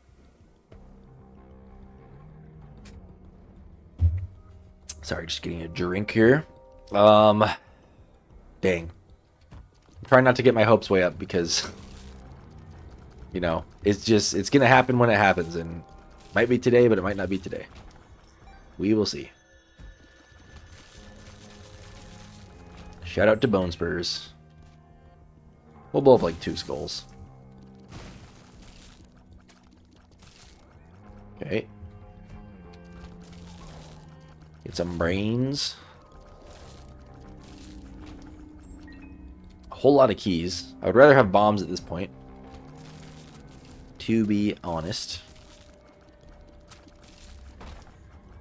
Sorry, just getting a drink here. Dang. I'm trying not to get my hopes way up because, you know, it's going to happen when it happens. And it might be today, but it might not be today. We will see. Shout out to Bone Spurs. We'll blow up like 2 skulls. Okay. Get some brains. A whole lot of keys. I would rather have bombs at this point, to be honest.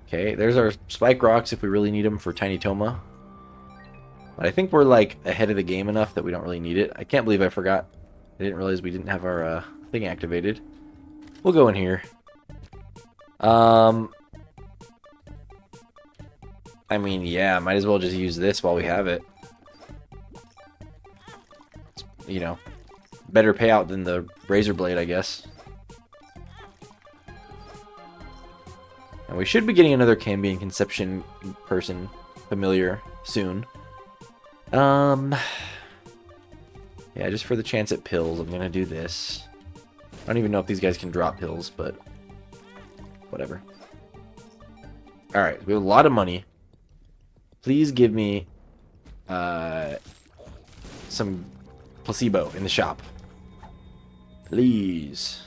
Okay, there's our spike rocks if we really need them for Tiny Toma. But I think we're like ahead of the game enough that we don't really need it. I can't believe I forgot. I didn't realize we didn't have our thing activated. We'll go in here. I mean, yeah, might as well just use this while we have it. It's, you know, better payout than the razor blade, I guess. And we should be getting another Cambion Conception person familiar soon. Yeah, just for the chance at pills, I'm gonna do this. I don't even know if these guys can drop pills, but whatever. Alright, we have a lot of money. Please give me some placebo in the shop. Please.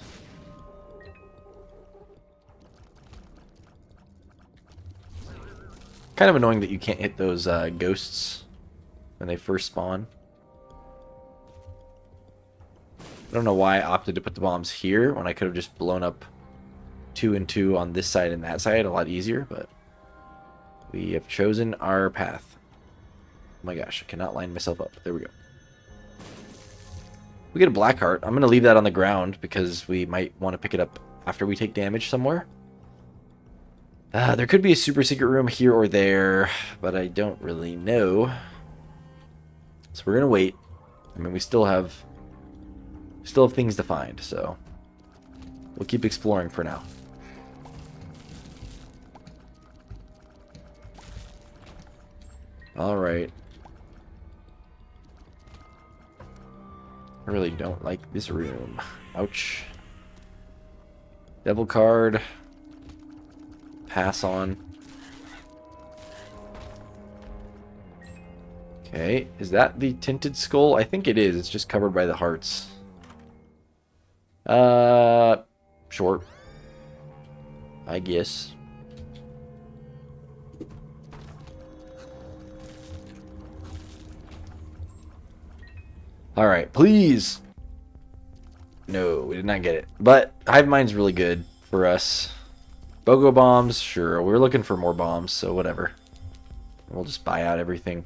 Kind of annoying that you can't hit those ghosts when they first spawn. I don't know why I opted to put the bombs here when I could have just blown up 2 and 2 on this side and that side a lot easier, but we have chosen our path. Oh my gosh, I cannot line myself up. There we go. We get a black heart. I'm going to leave that on the ground because we might want to pick it up after we take damage somewhere. There could be a super secret room here or there, but I don't really know. So we're going to wait. I mean, we still have things to find, so we'll keep exploring for now. Alright. I really don't like this room. Ouch. Devil card. Pass on. Okay, is that the tinted skull? I think it is. It's just covered by the hearts. Short. I guess. Alright, please! No, we did not get it. But Hive Mind's really good for us. BOGO bombs, sure. We're looking for more bombs, so whatever. We'll just buy out everything.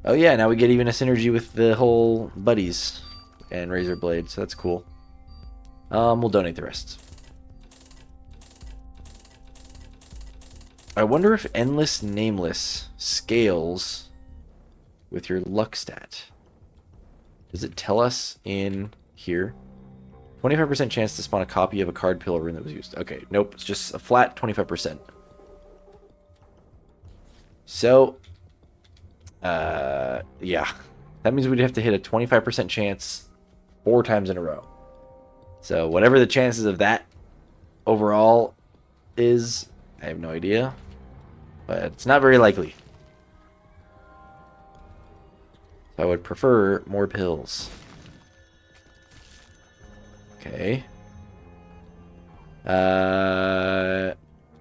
Oh yeah, now we get even a synergy with the whole buddies and Razor Blade, so that's cool. We'll donate the rest. I wonder if Endless Nameless scales with your luck stat. Does it tell us in here? 25% chance to spawn a copy of a card pill rune that was used. Okay, nope. It's just a flat 25%. So, yeah. That means we'd have to hit a 25% chance 4 times in a row. So, whatever the chances of that overall is, I have no idea. But it's not very likely. I would prefer more pills. Okay.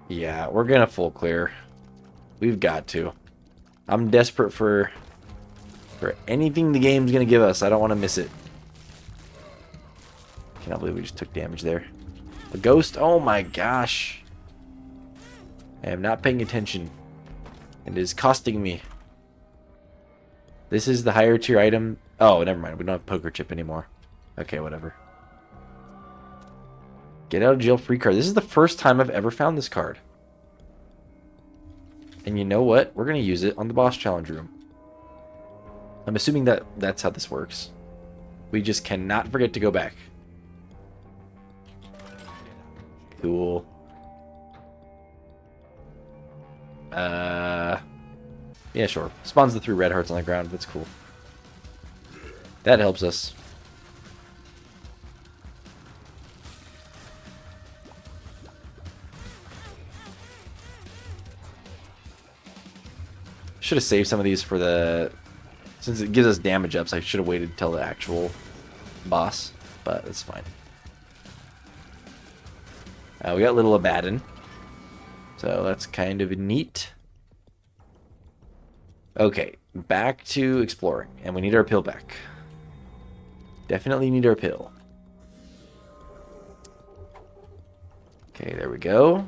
Yeah, we're gonna full clear. We've got to. I'm desperate for anything the game's gonna give us. I don't want to miss it. Cannot believe we just took damage there. A ghost? Oh my gosh. I am not paying attention. It is costing me. This is the higher tier item. Oh, never mind. We don't have poker chip anymore. Okay, whatever. Get out of jail free card. This is the first time I've ever found this card. And you know what? We're going to use it on the boss challenge room. I'm assuming that that's how this works. We just cannot forget to go back. Cool. Yeah, sure. Spawns the 3 red hearts on the ground. That's cool. That helps us. Should have saved some of these for the... Since it gives us damage ups, I should have waited till the actual boss. But it's fine. We got Little Abaddon. So that's kind of neat. Okay, back to exploring. And we need our pill back. Definitely need our pill. Okay, there we go.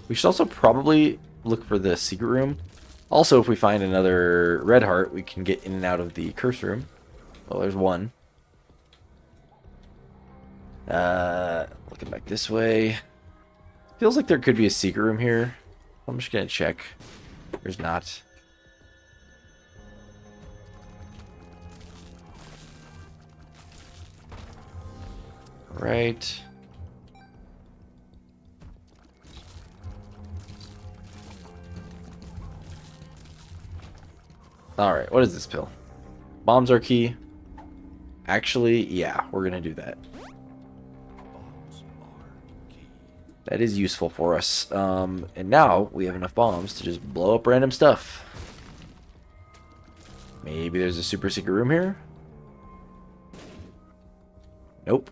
We should also probably look for the secret room. Also, if we find another red heart, we can get in and out of the curse room. Well, there's one. Looking back this way. Feels like there could be a secret room here. I'm just gonna check. There's not. Right. Alright, what is this pill? Bombs are key. Actually, yeah, we're gonna do that. That is useful for us. And now we have enough bombs to just blow up random stuff. Maybe there's a super secret room here? Nope.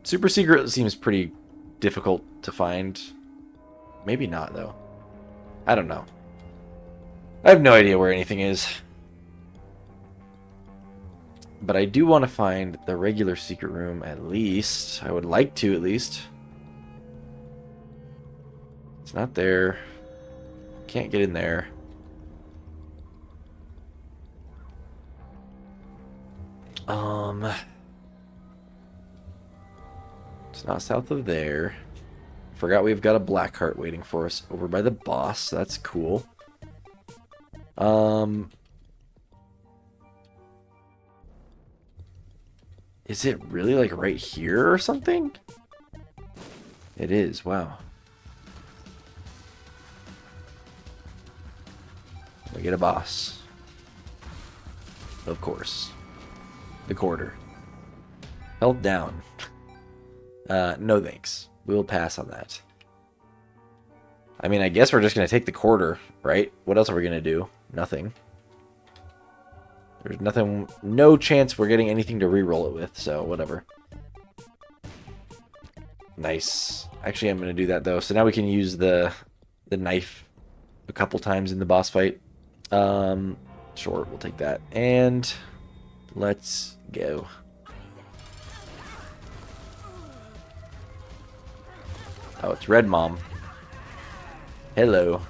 Super secret seems pretty difficult to find. Maybe not, though. I don't know. I have no idea where anything is. But I do want to find the regular secret room at least. I would like to at least. It's not there. Can't get in there. It's not south of there. Forgot we've got a black heart waiting for us over by the boss. That's cool. Is it really like right here or something? It is. Wow. We get a boss. Of course. The quarter. Held down. No thanks. We'll pass on that. I mean, I guess we're just going to take the quarter, right? What else are we going to do? Nothing. There's nothing, no chance we're getting anything to re-roll it with, so whatever. Nice. Actually, I'm going to do that, though. So now we can use the knife a couple times in the boss fight. Sure, we'll take that. And let's go. Oh, it's Red Mom. Hello.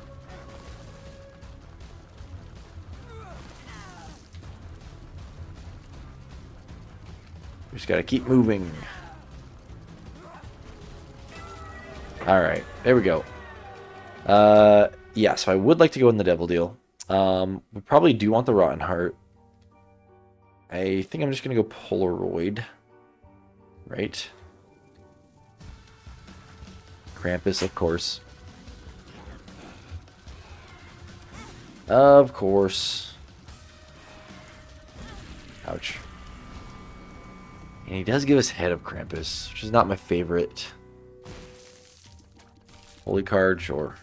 We just gotta keep moving. Alright, there we go. Yeah, so I would like to go in the Devil Deal. We probably do want the Rotten Heart. I think I'm just going to go Polaroid. Right? Krampus, of course. Of course. Ouch. And he does give us Head of Krampus, which is not my favorite. Holy card, sure.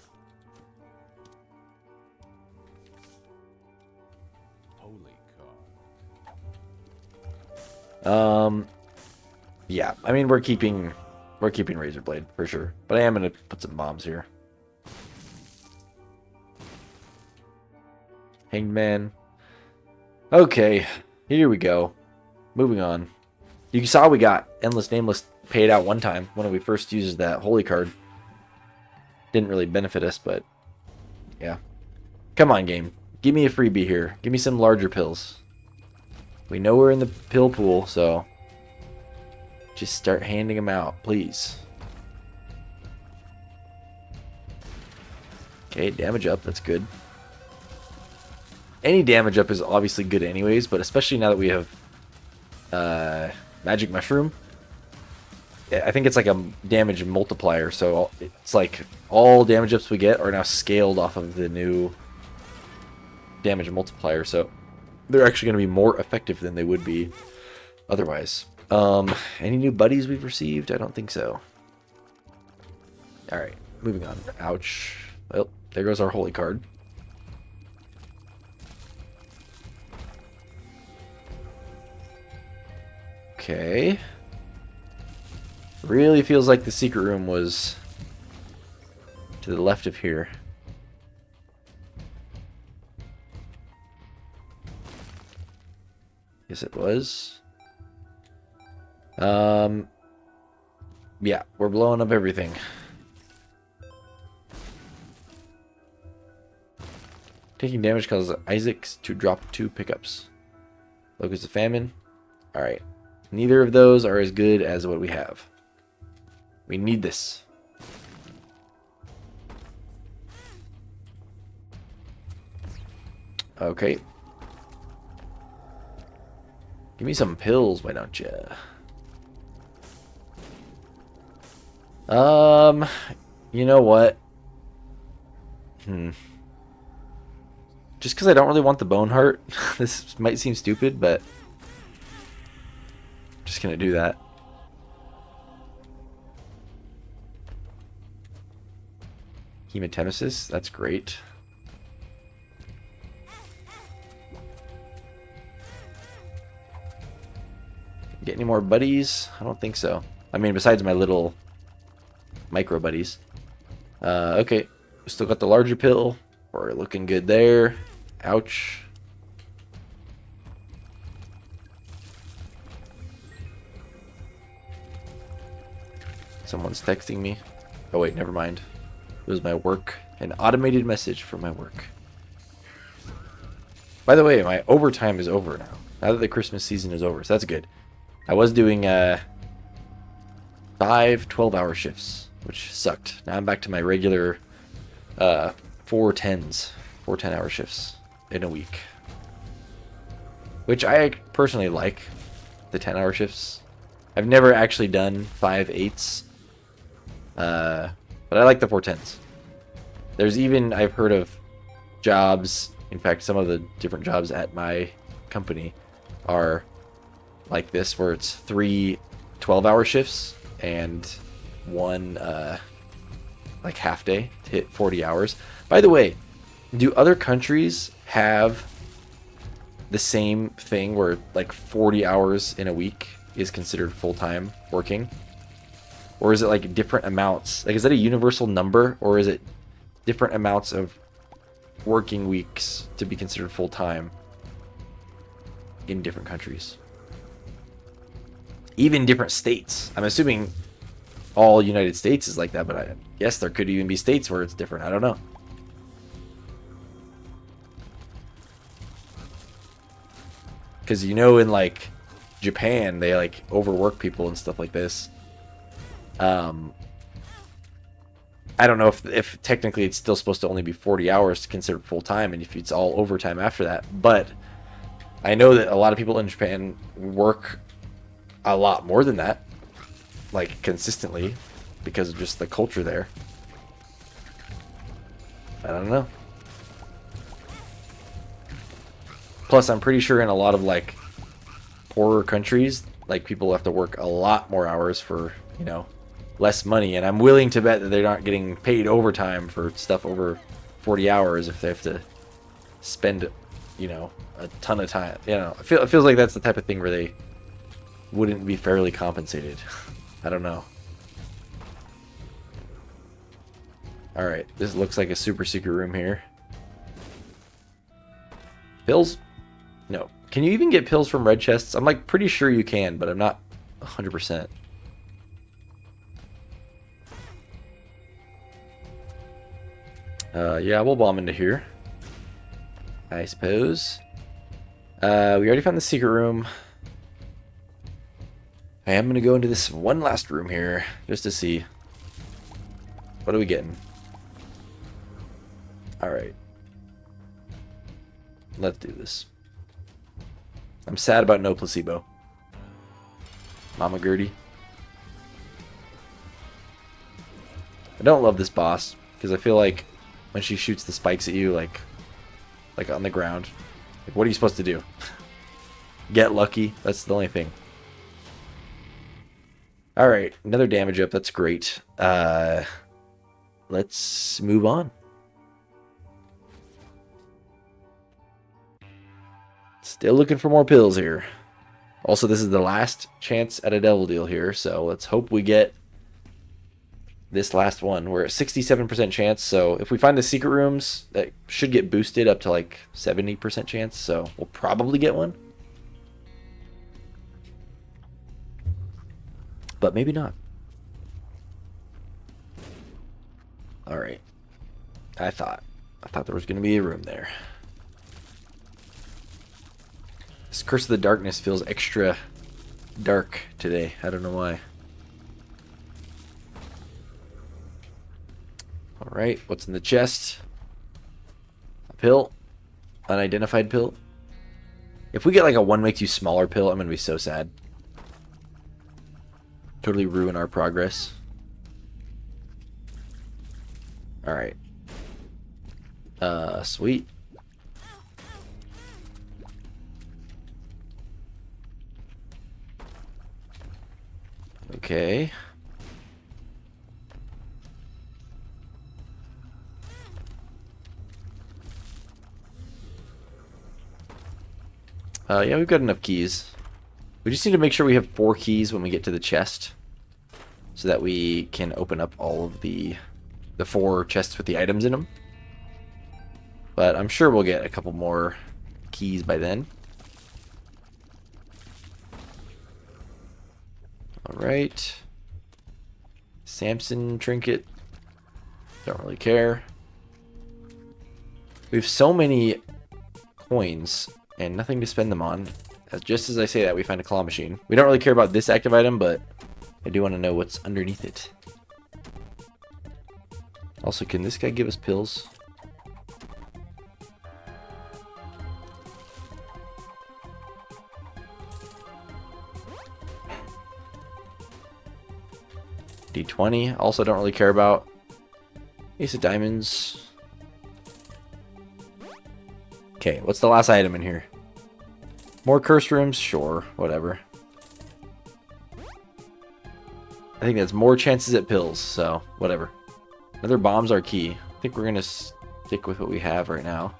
Yeah, I mean we're keeping Razorblade for sure, but I am gonna put some bombs here. Hanged Man. Okay, here we go. Moving on. You saw we got Endless Nameless paid out one time when we first used that holy card. Didn't really benefit us, but yeah. Come on, game. Give me a freebie here. Give me some larger pills. We know we're in the pill pool, so just start handing them out, please. Okay, damage up. That's good. Any damage up is obviously good anyways, but especially now that we have Magic Mushroom. I think it's like a damage multiplier, so it's like all damage ups we get are now scaled off of the new damage multiplier, so they're actually going to be more effective than they would be otherwise. Any new buddies we've received? I don't think so. Alright, moving on. Ouch. Well, there goes our holy card. Okay. Really feels like the secret room was to the left of here. Yes, it was. Yeah, we're blowing up everything. Taking damage causes Isaacs to drop 2 pickups. Locust of Famine. Alright. Neither of those are as good as what we have. We need this. Okay. Give me some pills, why don't you? You know what? Just because I don't really want the Bone Heart. This might seem stupid, but I'm just gonna do that. Hematemesis, that's great. Get any more buddies? I don't think so. I mean, besides my little micro buddies. Okay, we still got the larger pill. We're looking good there. Ouch. Someone's texting me. Oh wait, never mind. It was my work. An automated message from my work. By the way, my overtime is over now. Now that the Christmas season is over, so that's good. I was doing 5 12-hour shifts, which sucked. Now I'm back to my regular 4 10-hour shifts in a week. Which I personally like, the 10-hour shifts. I've never actually done 5 8s. But I like the 4 10s. There's even, I've heard of jobs, in fact, some of the different jobs at my company are like this, where it's 3 12-hour shifts and 1 like half day to hit 40 hours. By the way, do other countries have the same thing where like 40 hours in a week is considered full-time working? Or is it like different amounts? Like, is that a universal number, or is it different amounts of working weeks to be considered full-time in different countries? Even different states. I'm assuming all United States is like that, but I guess there could even be states where it's different. I don't know. Because, you know, in like Japan, they like overwork people and stuff like this. I don't know if technically it's still supposed to only be 40 hours to consider full time, and if it's all overtime after that. But I know that a lot of people in Japan work a lot more than that, like consistently, because of just the culture there. I don't know. Plus, I'm pretty sure in a lot of like poorer countries, like people have to work a lot more hours for, you know, less money, and I'm willing to bet that they're not getting paid overtime for stuff over 40 hours if they have to spend, you know, a ton of time. You know, it feels like that's the type of thing where they wouldn't be fairly compensated. I don't know. Alright, this looks like a super secret room here. Pills? No. Can you even get pills from red chests? I'm like pretty sure you can, but I'm not 100%. Yeah, we'll bomb into here, I suppose. We already found the secret room. I am going to go into this one last room here, just to see. What are we getting? Alright. Let's do this. I'm sad about no placebo. Mama Gertie. I don't love this boss, because I feel like when she shoots the spikes at you, like on the ground, like, what are you supposed to do? Get lucky? That's the only thing. Alright, another damage up, that's great. Let's move on. Still looking for more pills here. Also, this is the last chance at a devil deal here, so let's hope we get this last one. We're at 67% chance, so if we find the secret rooms, that should get boosted up to like 70% chance, so we'll probably get one. But maybe not. Alright. I thought there was going to be a room there. This Curse of the Darkness feels extra dark today. I don't know why. Alright, what's in the chest? A pill. Unidentified pill. If we get like a one makes you smaller pill, I'm going to be so sad. Totally ruin our progress. Alright. Sweet. Okay. Yeah, we've got enough keys. We just need to make sure we have 4 keys when we get to the chest, so that we can open up all of the 4 chests with the items in them. But I'm sure we'll get a couple more keys by then. Alright. Samson trinket. Don't really care. We have so many coins and nothing to spend them on. Just as I say that, we find a claw machine. We don't really care about this active item, but I do want to know what's underneath it. Also, can this guy give us pills? D20. Also don't really care about. Ace of diamonds. Okay, what's the last item in here? More curse rooms? Sure, whatever. I think that's more chances at pills, so whatever. Another bombs are key. I think we're gonna stick with what we have right now.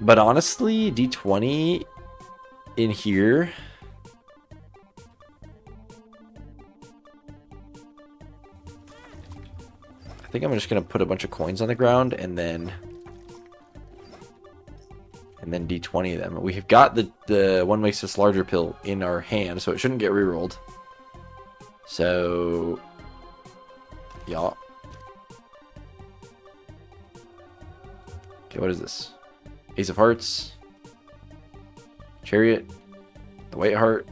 But honestly, D20 in here. I think I'm just gonna put a bunch of coins on the ground and then D20 them. We've got the one makes us larger pill in our hand, so it shouldn't get rerolled. So yeah. Okay, what is this? Ace of Hearts, Chariot, the White Heart.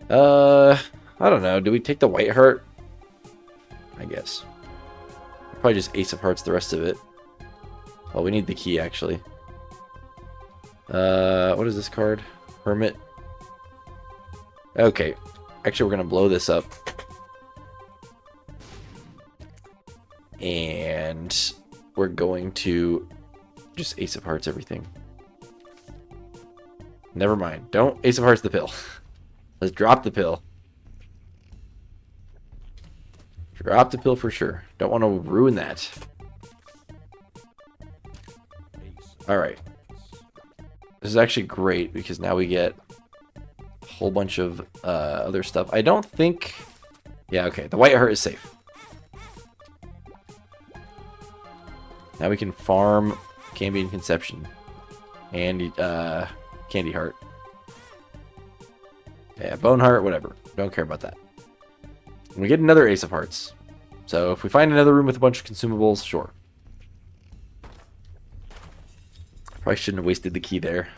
I don't know. Do we take the White Heart? I guess. Probably just Ace of Hearts the rest of it. Well, we need the key, actually. What is this card? Hermit. Okay. Actually, we're going to blow this up. And we're going to just Ace of Hearts everything. Never mind. Don't Ace of Hearts the pill. Let's drop the pill. Drop the pill for sure. Don't want to ruin that. Alright. This is actually great because now we get a whole bunch of other stuff. I don't think... Yeah, okay. The white heart is safe. Now we can farm Cambion Conception. And Candy Heart. Yeah, Bone Heart, whatever. Don't care about that. And we get another Ace of Hearts. So if we find another room with a bunch of consumables, sure. Probably shouldn't have wasted the key there.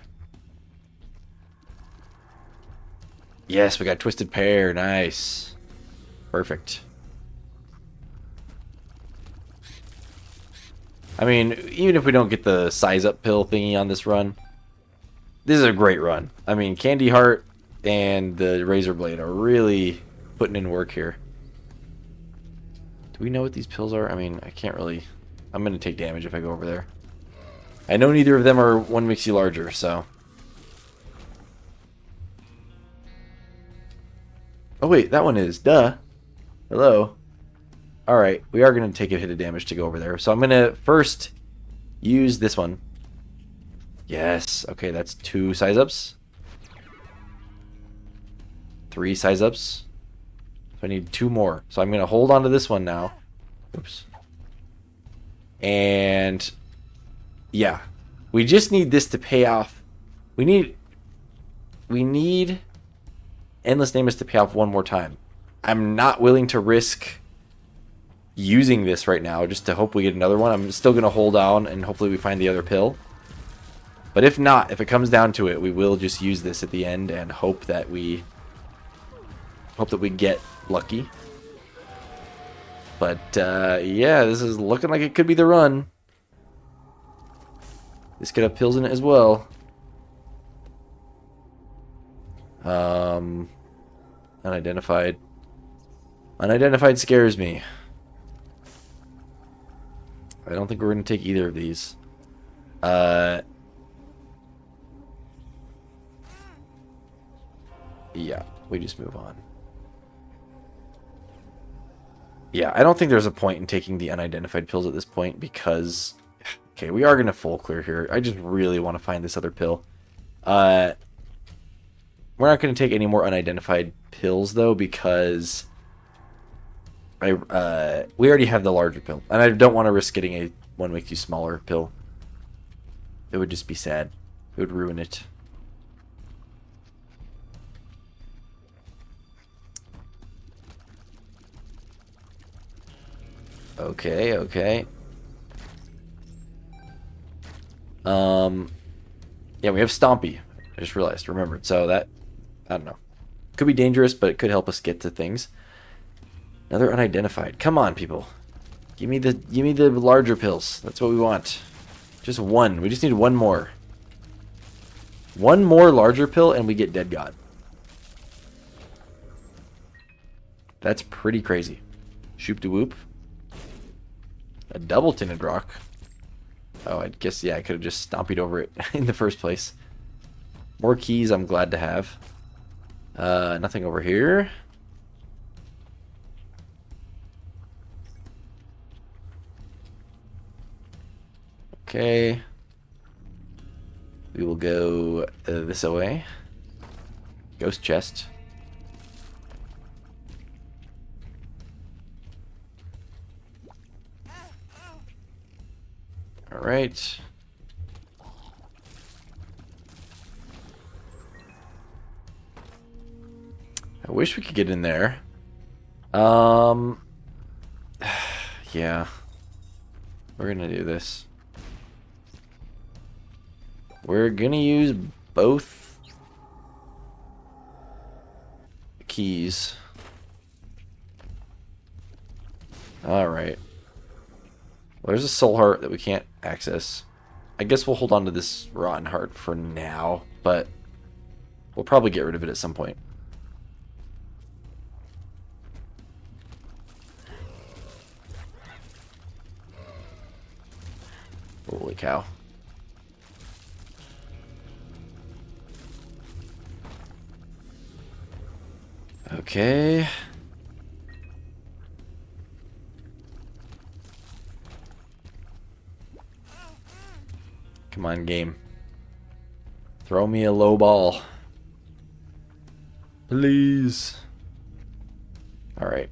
Yes, we got Twisted Pear. Nice. Perfect. I mean, even if we don't get the size up pill thingy on this run, this is a great run. I mean, Candy Heart and the Razor Blade are really putting in work here. Do we know what these pills are? I mean, I can't really... I'm going to take damage if I go over there. I know neither of them are one makes you larger, so... Oh wait, that one is. Duh. Hello. Alright, we are going to take a hit of damage to go over there. So I'm going to first use this one. Yes. Okay, that's 2 size ups. 3 size ups. So I need 2 more. So I'm going to hold on to this one now. Oops. And yeah, we just need this to pay off. We need Endless Nameless to pay off one more time. I'm not willing to risk using this right now just to hope we get another one. I'm still going to hold on and hopefully we find the other pill. But if not, if it comes down to it, we will just use this at the end and hope that we get lucky. But yeah, this is looking like it could be the run. This could have pills in it as well. Unidentified. Unidentified scares me. I don't think we're going to take either of these. Yeah, we just move on. Yeah, I don't think there's a point in taking the unidentified pills at this point because... Okay, we are going to full clear here. I just really want to find this other pill. We're not going to take any more unidentified pills, though, because... we already have the larger pill. And I don't want to risk getting a one makes you smaller pill. It would just be sad. It would ruin it. Okay, okay. Yeah, we have Stompy. I just realized, remembered. So that, I don't know. Could be dangerous, but it could help us get to things. Another unidentified. Come on, people. Give me the larger pills. That's what we want. Just one. We just need one more. One more larger pill and we get Dead God. That's pretty crazy. Shoop de whoop. A double tinted rock. Oh, I guess, yeah, I could have just stomped over it in the first place. More keys I'm glad to have. Nothing over here. Okay. We will go this way. Ghost chest. All right. I wish we could get in there. Yeah. We're gonna do this. We're gonna use both keys. Alright. Well, there's a soul heart that we can't access. I guess we'll hold on to this rotten heart for now, but we'll probably get rid of it at some point. Holy cow. Okay. Come on, game. Throw me a low ball. Please. Alright.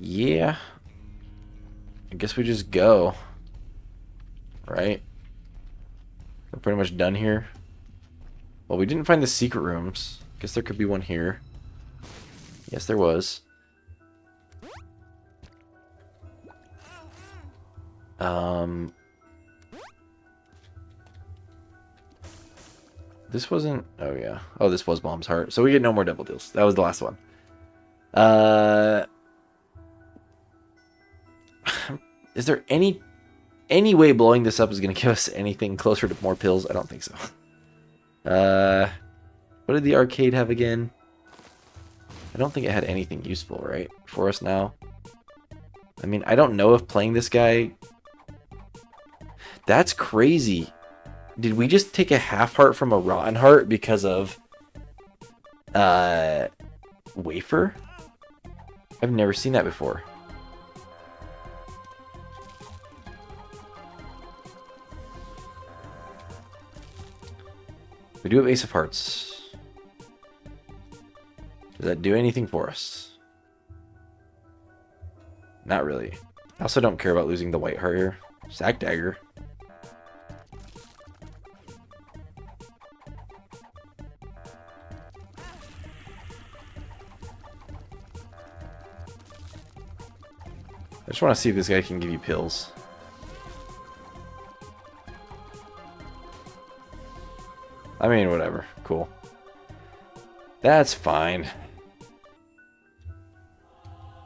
Yeah. I guess we just go. Right? We're pretty much done here. Well, we didn't find the secret rooms. Guess there could be one here. Yes, there was. This wasn't... Oh, yeah. Oh, this was Bomb's Heart. So we get no more double deals. That was the last one. Is there any way blowing this up is going to give us anything closer to more pills? I don't think so. What did the arcade have again? I don't think it had anything useful, right? For us now. I mean, I don't know if playing this guy... That's crazy. Did we just take a half heart from a rotten heart because of... wafer? I've never seen that before. We do have Ace of Hearts. Does that do anything for us? Not really. I also don't care about losing the white heart here. Sack Dagger. I just want to see if this guy can give you pills. I mean, whatever. Cool. That's fine.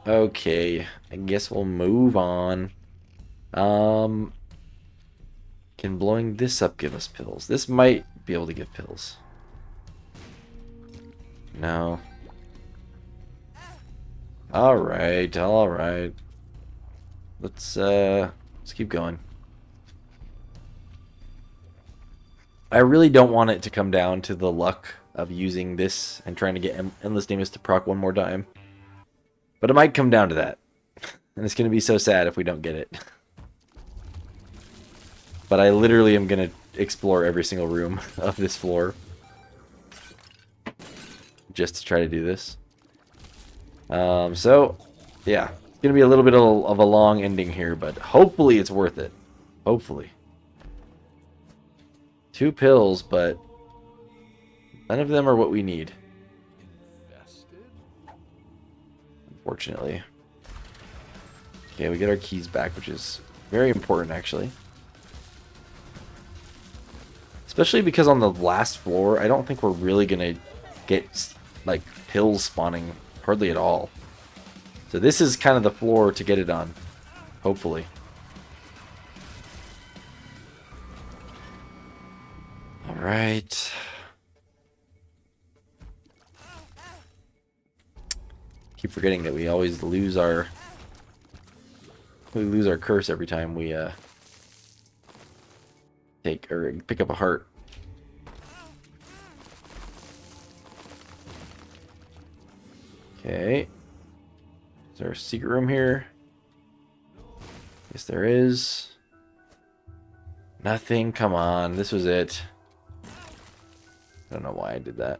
Okay. I guess we'll move on. Can blowing this up give us pills? This might be able to give pills. No. Alright, alright. Let's keep going. I really don't want it to come down to the luck of using this and trying to get Endless Damus to proc one more time. But it might come down to that. And it's going to be so sad if we don't get it. But I literally am going to explore every single room of this floor. Just to try to do this. So, yeah. It's going to be a little bit of a long ending here, but hopefully it's worth it. Hopefully. 2 pills, but none of them are what we need. Unfortunately. Okay, we get our keys back, which is very important, actually. Especially because on the last floor, I don't think we're really going to get, like, pills spawning hardly at all. So this is kind of the floor to get it on. Hopefully. Alright. Keep forgetting that we always lose our curse every time we pick up a heart. Okay. Is there a secret room here? Yes, there is. Nothing. Come on. This was it. I don't know why I did that.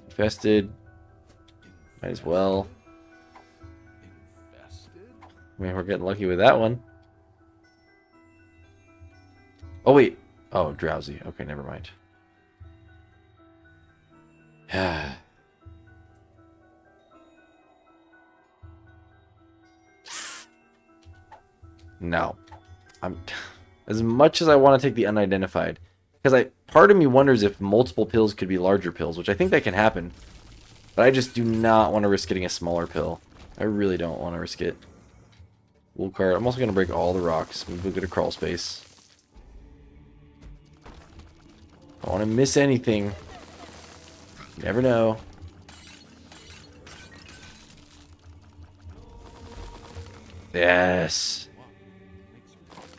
Infested. Might as well. I mean, we're getting lucky with that one. Oh, wait. Oh, drowsy. Okay, never mind. No. As much as I want to take the unidentified, because part of me wonders if multiple pills could be larger pills, which I think that can happen. But I just do not want to risk getting a smaller pill. I really don't want to risk it. Wool cart. I'm also going to break all the rocks. Maybe we'll get a crawl space. I don't want to miss anything. You never know. Yes.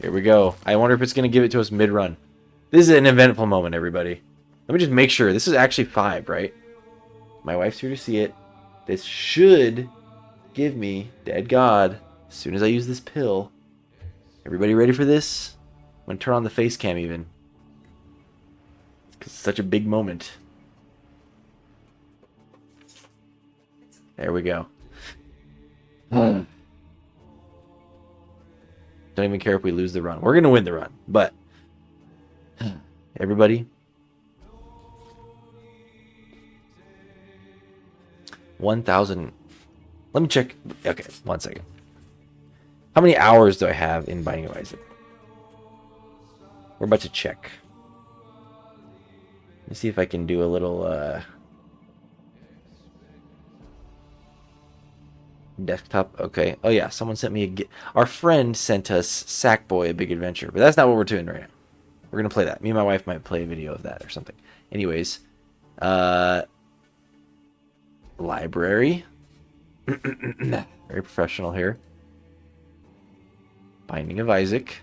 Here we go. I wonder if it's going to give it to us mid-run. This is an eventful moment, everybody. Let me just make sure. This is actually 5, right? My wife's here to see it. This should give me Dead God as soon as I use this pill. Everybody ready for this? I'm going to turn on the face cam even. Because it's such a big moment. There we go. Don't even care if we lose the run. We're going to win the run. But, everybody. 1,000. Let me check. Okay, 1 second. How many hours do I have in Binding of Isaac? We're about to check. Let me see if I can do a little desktop. Okay. Oh yeah, someone sent me our friend sent us Sackboy: A Big Adventure, but that's not what we're doing right now. We're gonna play that. Me and my wife might play a video of that or something. Anyways, library. Very professional here. Binding of Isaac.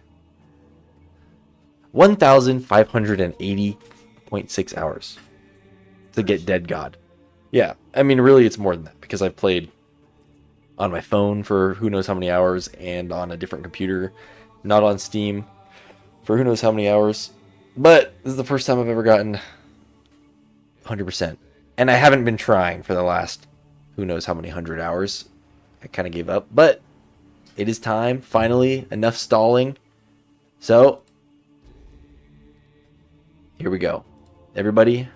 1,580.6 hours to get Dead God. Yeah, I mean, really, it's more than that because I've played on my phone for who knows how many hours and on a different computer, not on Steam, for who knows how many hours. But this is the first time I've ever gotten 100%. And I haven't been trying for the last who knows how many 100 hours. I kind of gave up. But it is time, finally. Enough stalling. So, here we go. Everybody,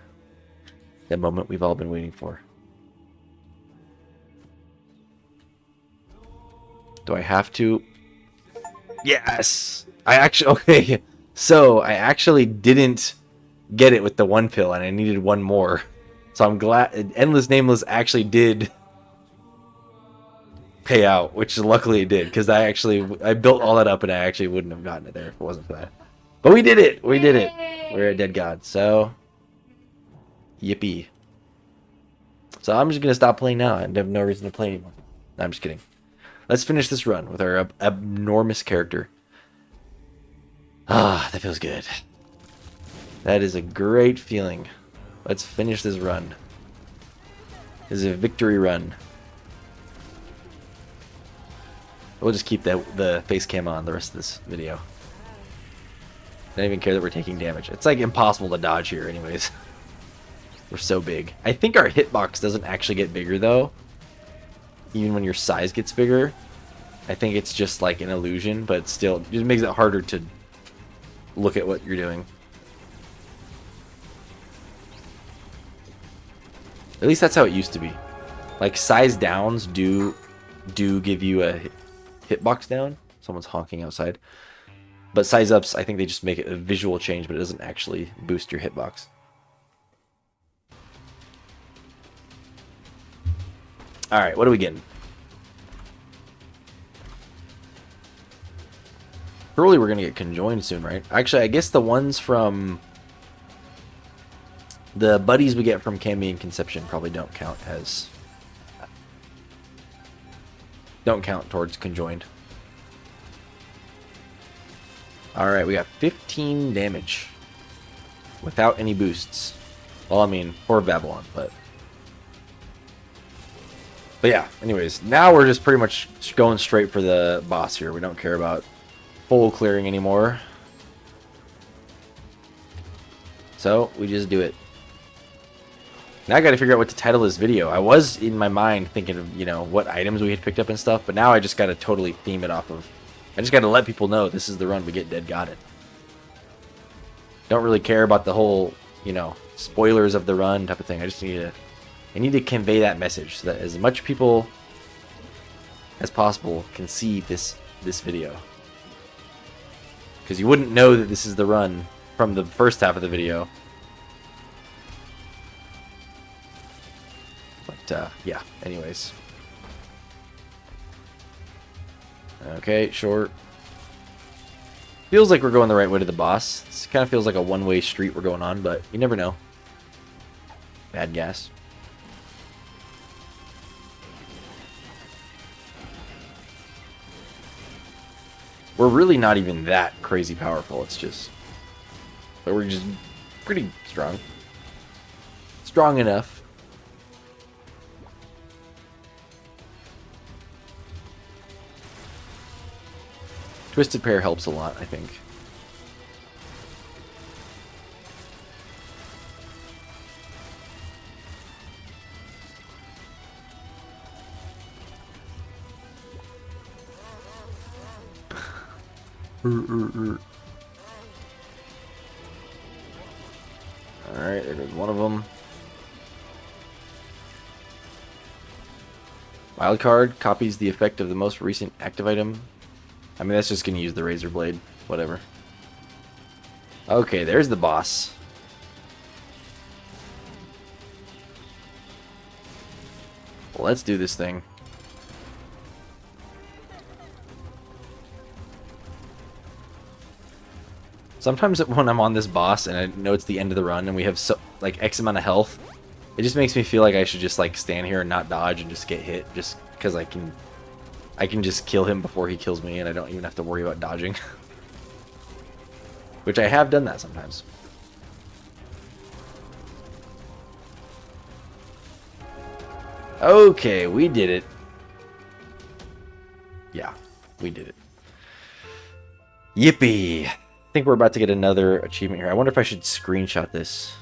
the moment we've all been waiting for. Do I have to? Yes! I actually... Okay. So, I actually didn't get it with the 1 pill, and I needed 1 more. So I'm glad... Endless Nameless actually did pay out, which luckily it did, because I built all that up, and I actually wouldn't have gotten it there if it wasn't for that. But we did it! We did it! We're a Dead God, so... Yippee. So I'm just going to stop playing now. I have no reason to play anymore. No, I'm just kidding. Let's finish this run with our abnormous character. Ah, that feels good. That is a great feeling. Let's finish this run. This is a victory run. We'll just keep the face cam on the rest of this video. I don't even care that we're taking damage. It's like impossible to dodge here anyways. We're so big. I think our hitbox doesn't actually get bigger though. Even when your size gets bigger. I think it's just like an illusion, but still it just makes it harder to look at what you're doing. At least that's how it used to be. Like size downs do give you a hitbox down. Someone's honking outside. But size ups, I think they just make it a visual change, but it doesn't actually boost your hitbox. Alright, what are we getting? Surely we're going to get conjoined soon, right? Actually, I guess the ones from... The buddies we get from Cammy and Conception probably don't count as... Don't count towards conjoined. Alright, we got 15 damage. Without any boosts. Well, I mean, for Babylon, but... But yeah, anyways, now we're just pretty much going straight for the boss here. We don't care about full clearing anymore. So, we just do it. Now I gotta figure out what to title this video. I was in my mind thinking of, you know, what items we had picked up and stuff, but now I just gotta totally theme it off of... I just gotta let people know this is the run we get Dead God in. Don't really care about the whole, you know, spoilers of the run type of thing. I just need to convey that message so that as much people as possible can see this video. Because you wouldn't know that this is the run from the first half of the video. But, yeah, anyways. Okay, sure. Feels like we're going the right way to the boss. This kind of feels like a one-way street we're going on, but you never know. Bad gas. We're really not even that crazy powerful. It's just... But we're just pretty strong. Strong enough. Twisted Pair helps a lot, I think. Alright, there goes one of them. Wildcard copies the effect of the most recent active item. I mean, that's just going to use the Razor Blade. Whatever. Okay, there's the boss. Well, let's do this thing. Sometimes when I'm on this boss and I know it's the end of the run and we have so, like X amount of health, it just makes me feel like I should just like stand here and not dodge and just get hit, just because I can just kill him before he kills me and I don't even have to worry about dodging. Which I have done that sometimes. Okay, we did it. Yeah, we did it. Yippee! I think we're about to get another achievement here. I wonder if I should screenshot this.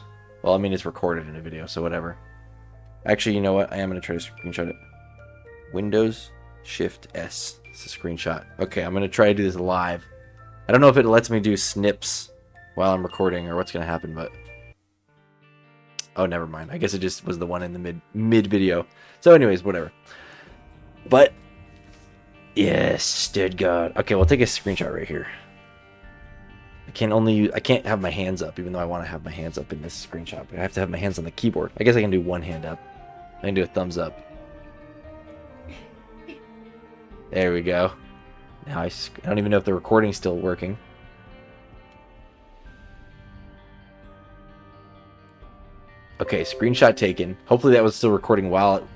Well, I mean, it's recorded in a video, so whatever. Actually, you know what? I am going to try to screenshot it. Windows, Shift, S. It's a screenshot. Okay, I'm going to try to do this live. I don't know if it lets me do snips while I'm recording or what's going to happen, but... Oh, never mind. I guess it just was the one in the mid video. So anyways, whatever. But... Yes, dead God. Okay, we'll take a screenshot right here. I can't have my hands up, even though I want to have my hands up in this screenshot. But I have to have my hands on the keyboard. I guess I can do one hand up. I can do a thumbs up. There we go. Now I don't even know if the recording's still working. Okay, screenshot taken. Hopefully that was still recording while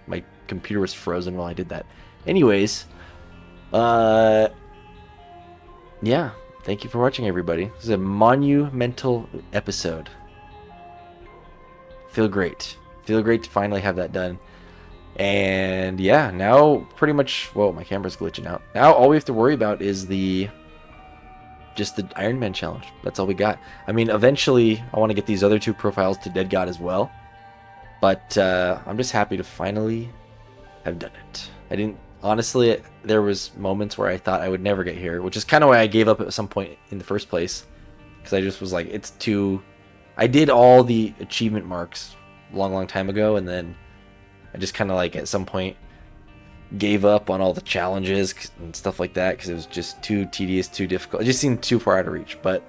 my computer was frozen while I did that. Anyways, yeah. Thank you for watching, everybody. This is a monumental episode. Feel great. Feel great to finally have that done. And yeah, now pretty much, whoa, my camera's glitching out. Now all we have to worry about is just the Ironman challenge. That's all we got. I mean, eventually I want to get these other two profiles to Dead God as well. But I'm just happy to finally have done it. Honestly, there was moments where I thought I would never get here, which is kind of why I gave up at some point in the first place. Because I just was like, it's too... I did all the achievement marks a long time ago, and then I just kind of like at some point gave up on all the challenges and stuff like that because it was just too tedious, too difficult. It just seemed too far out of reach, but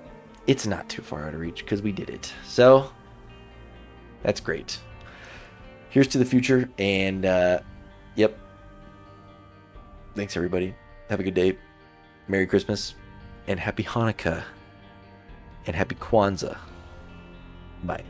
it's not too far out of reach because we did it. So, that's great. Here's to the future, and yep. Thanks, everybody. Have a good day. Merry Christmas. And Happy Hanukkah. And Happy Kwanzaa. Bye.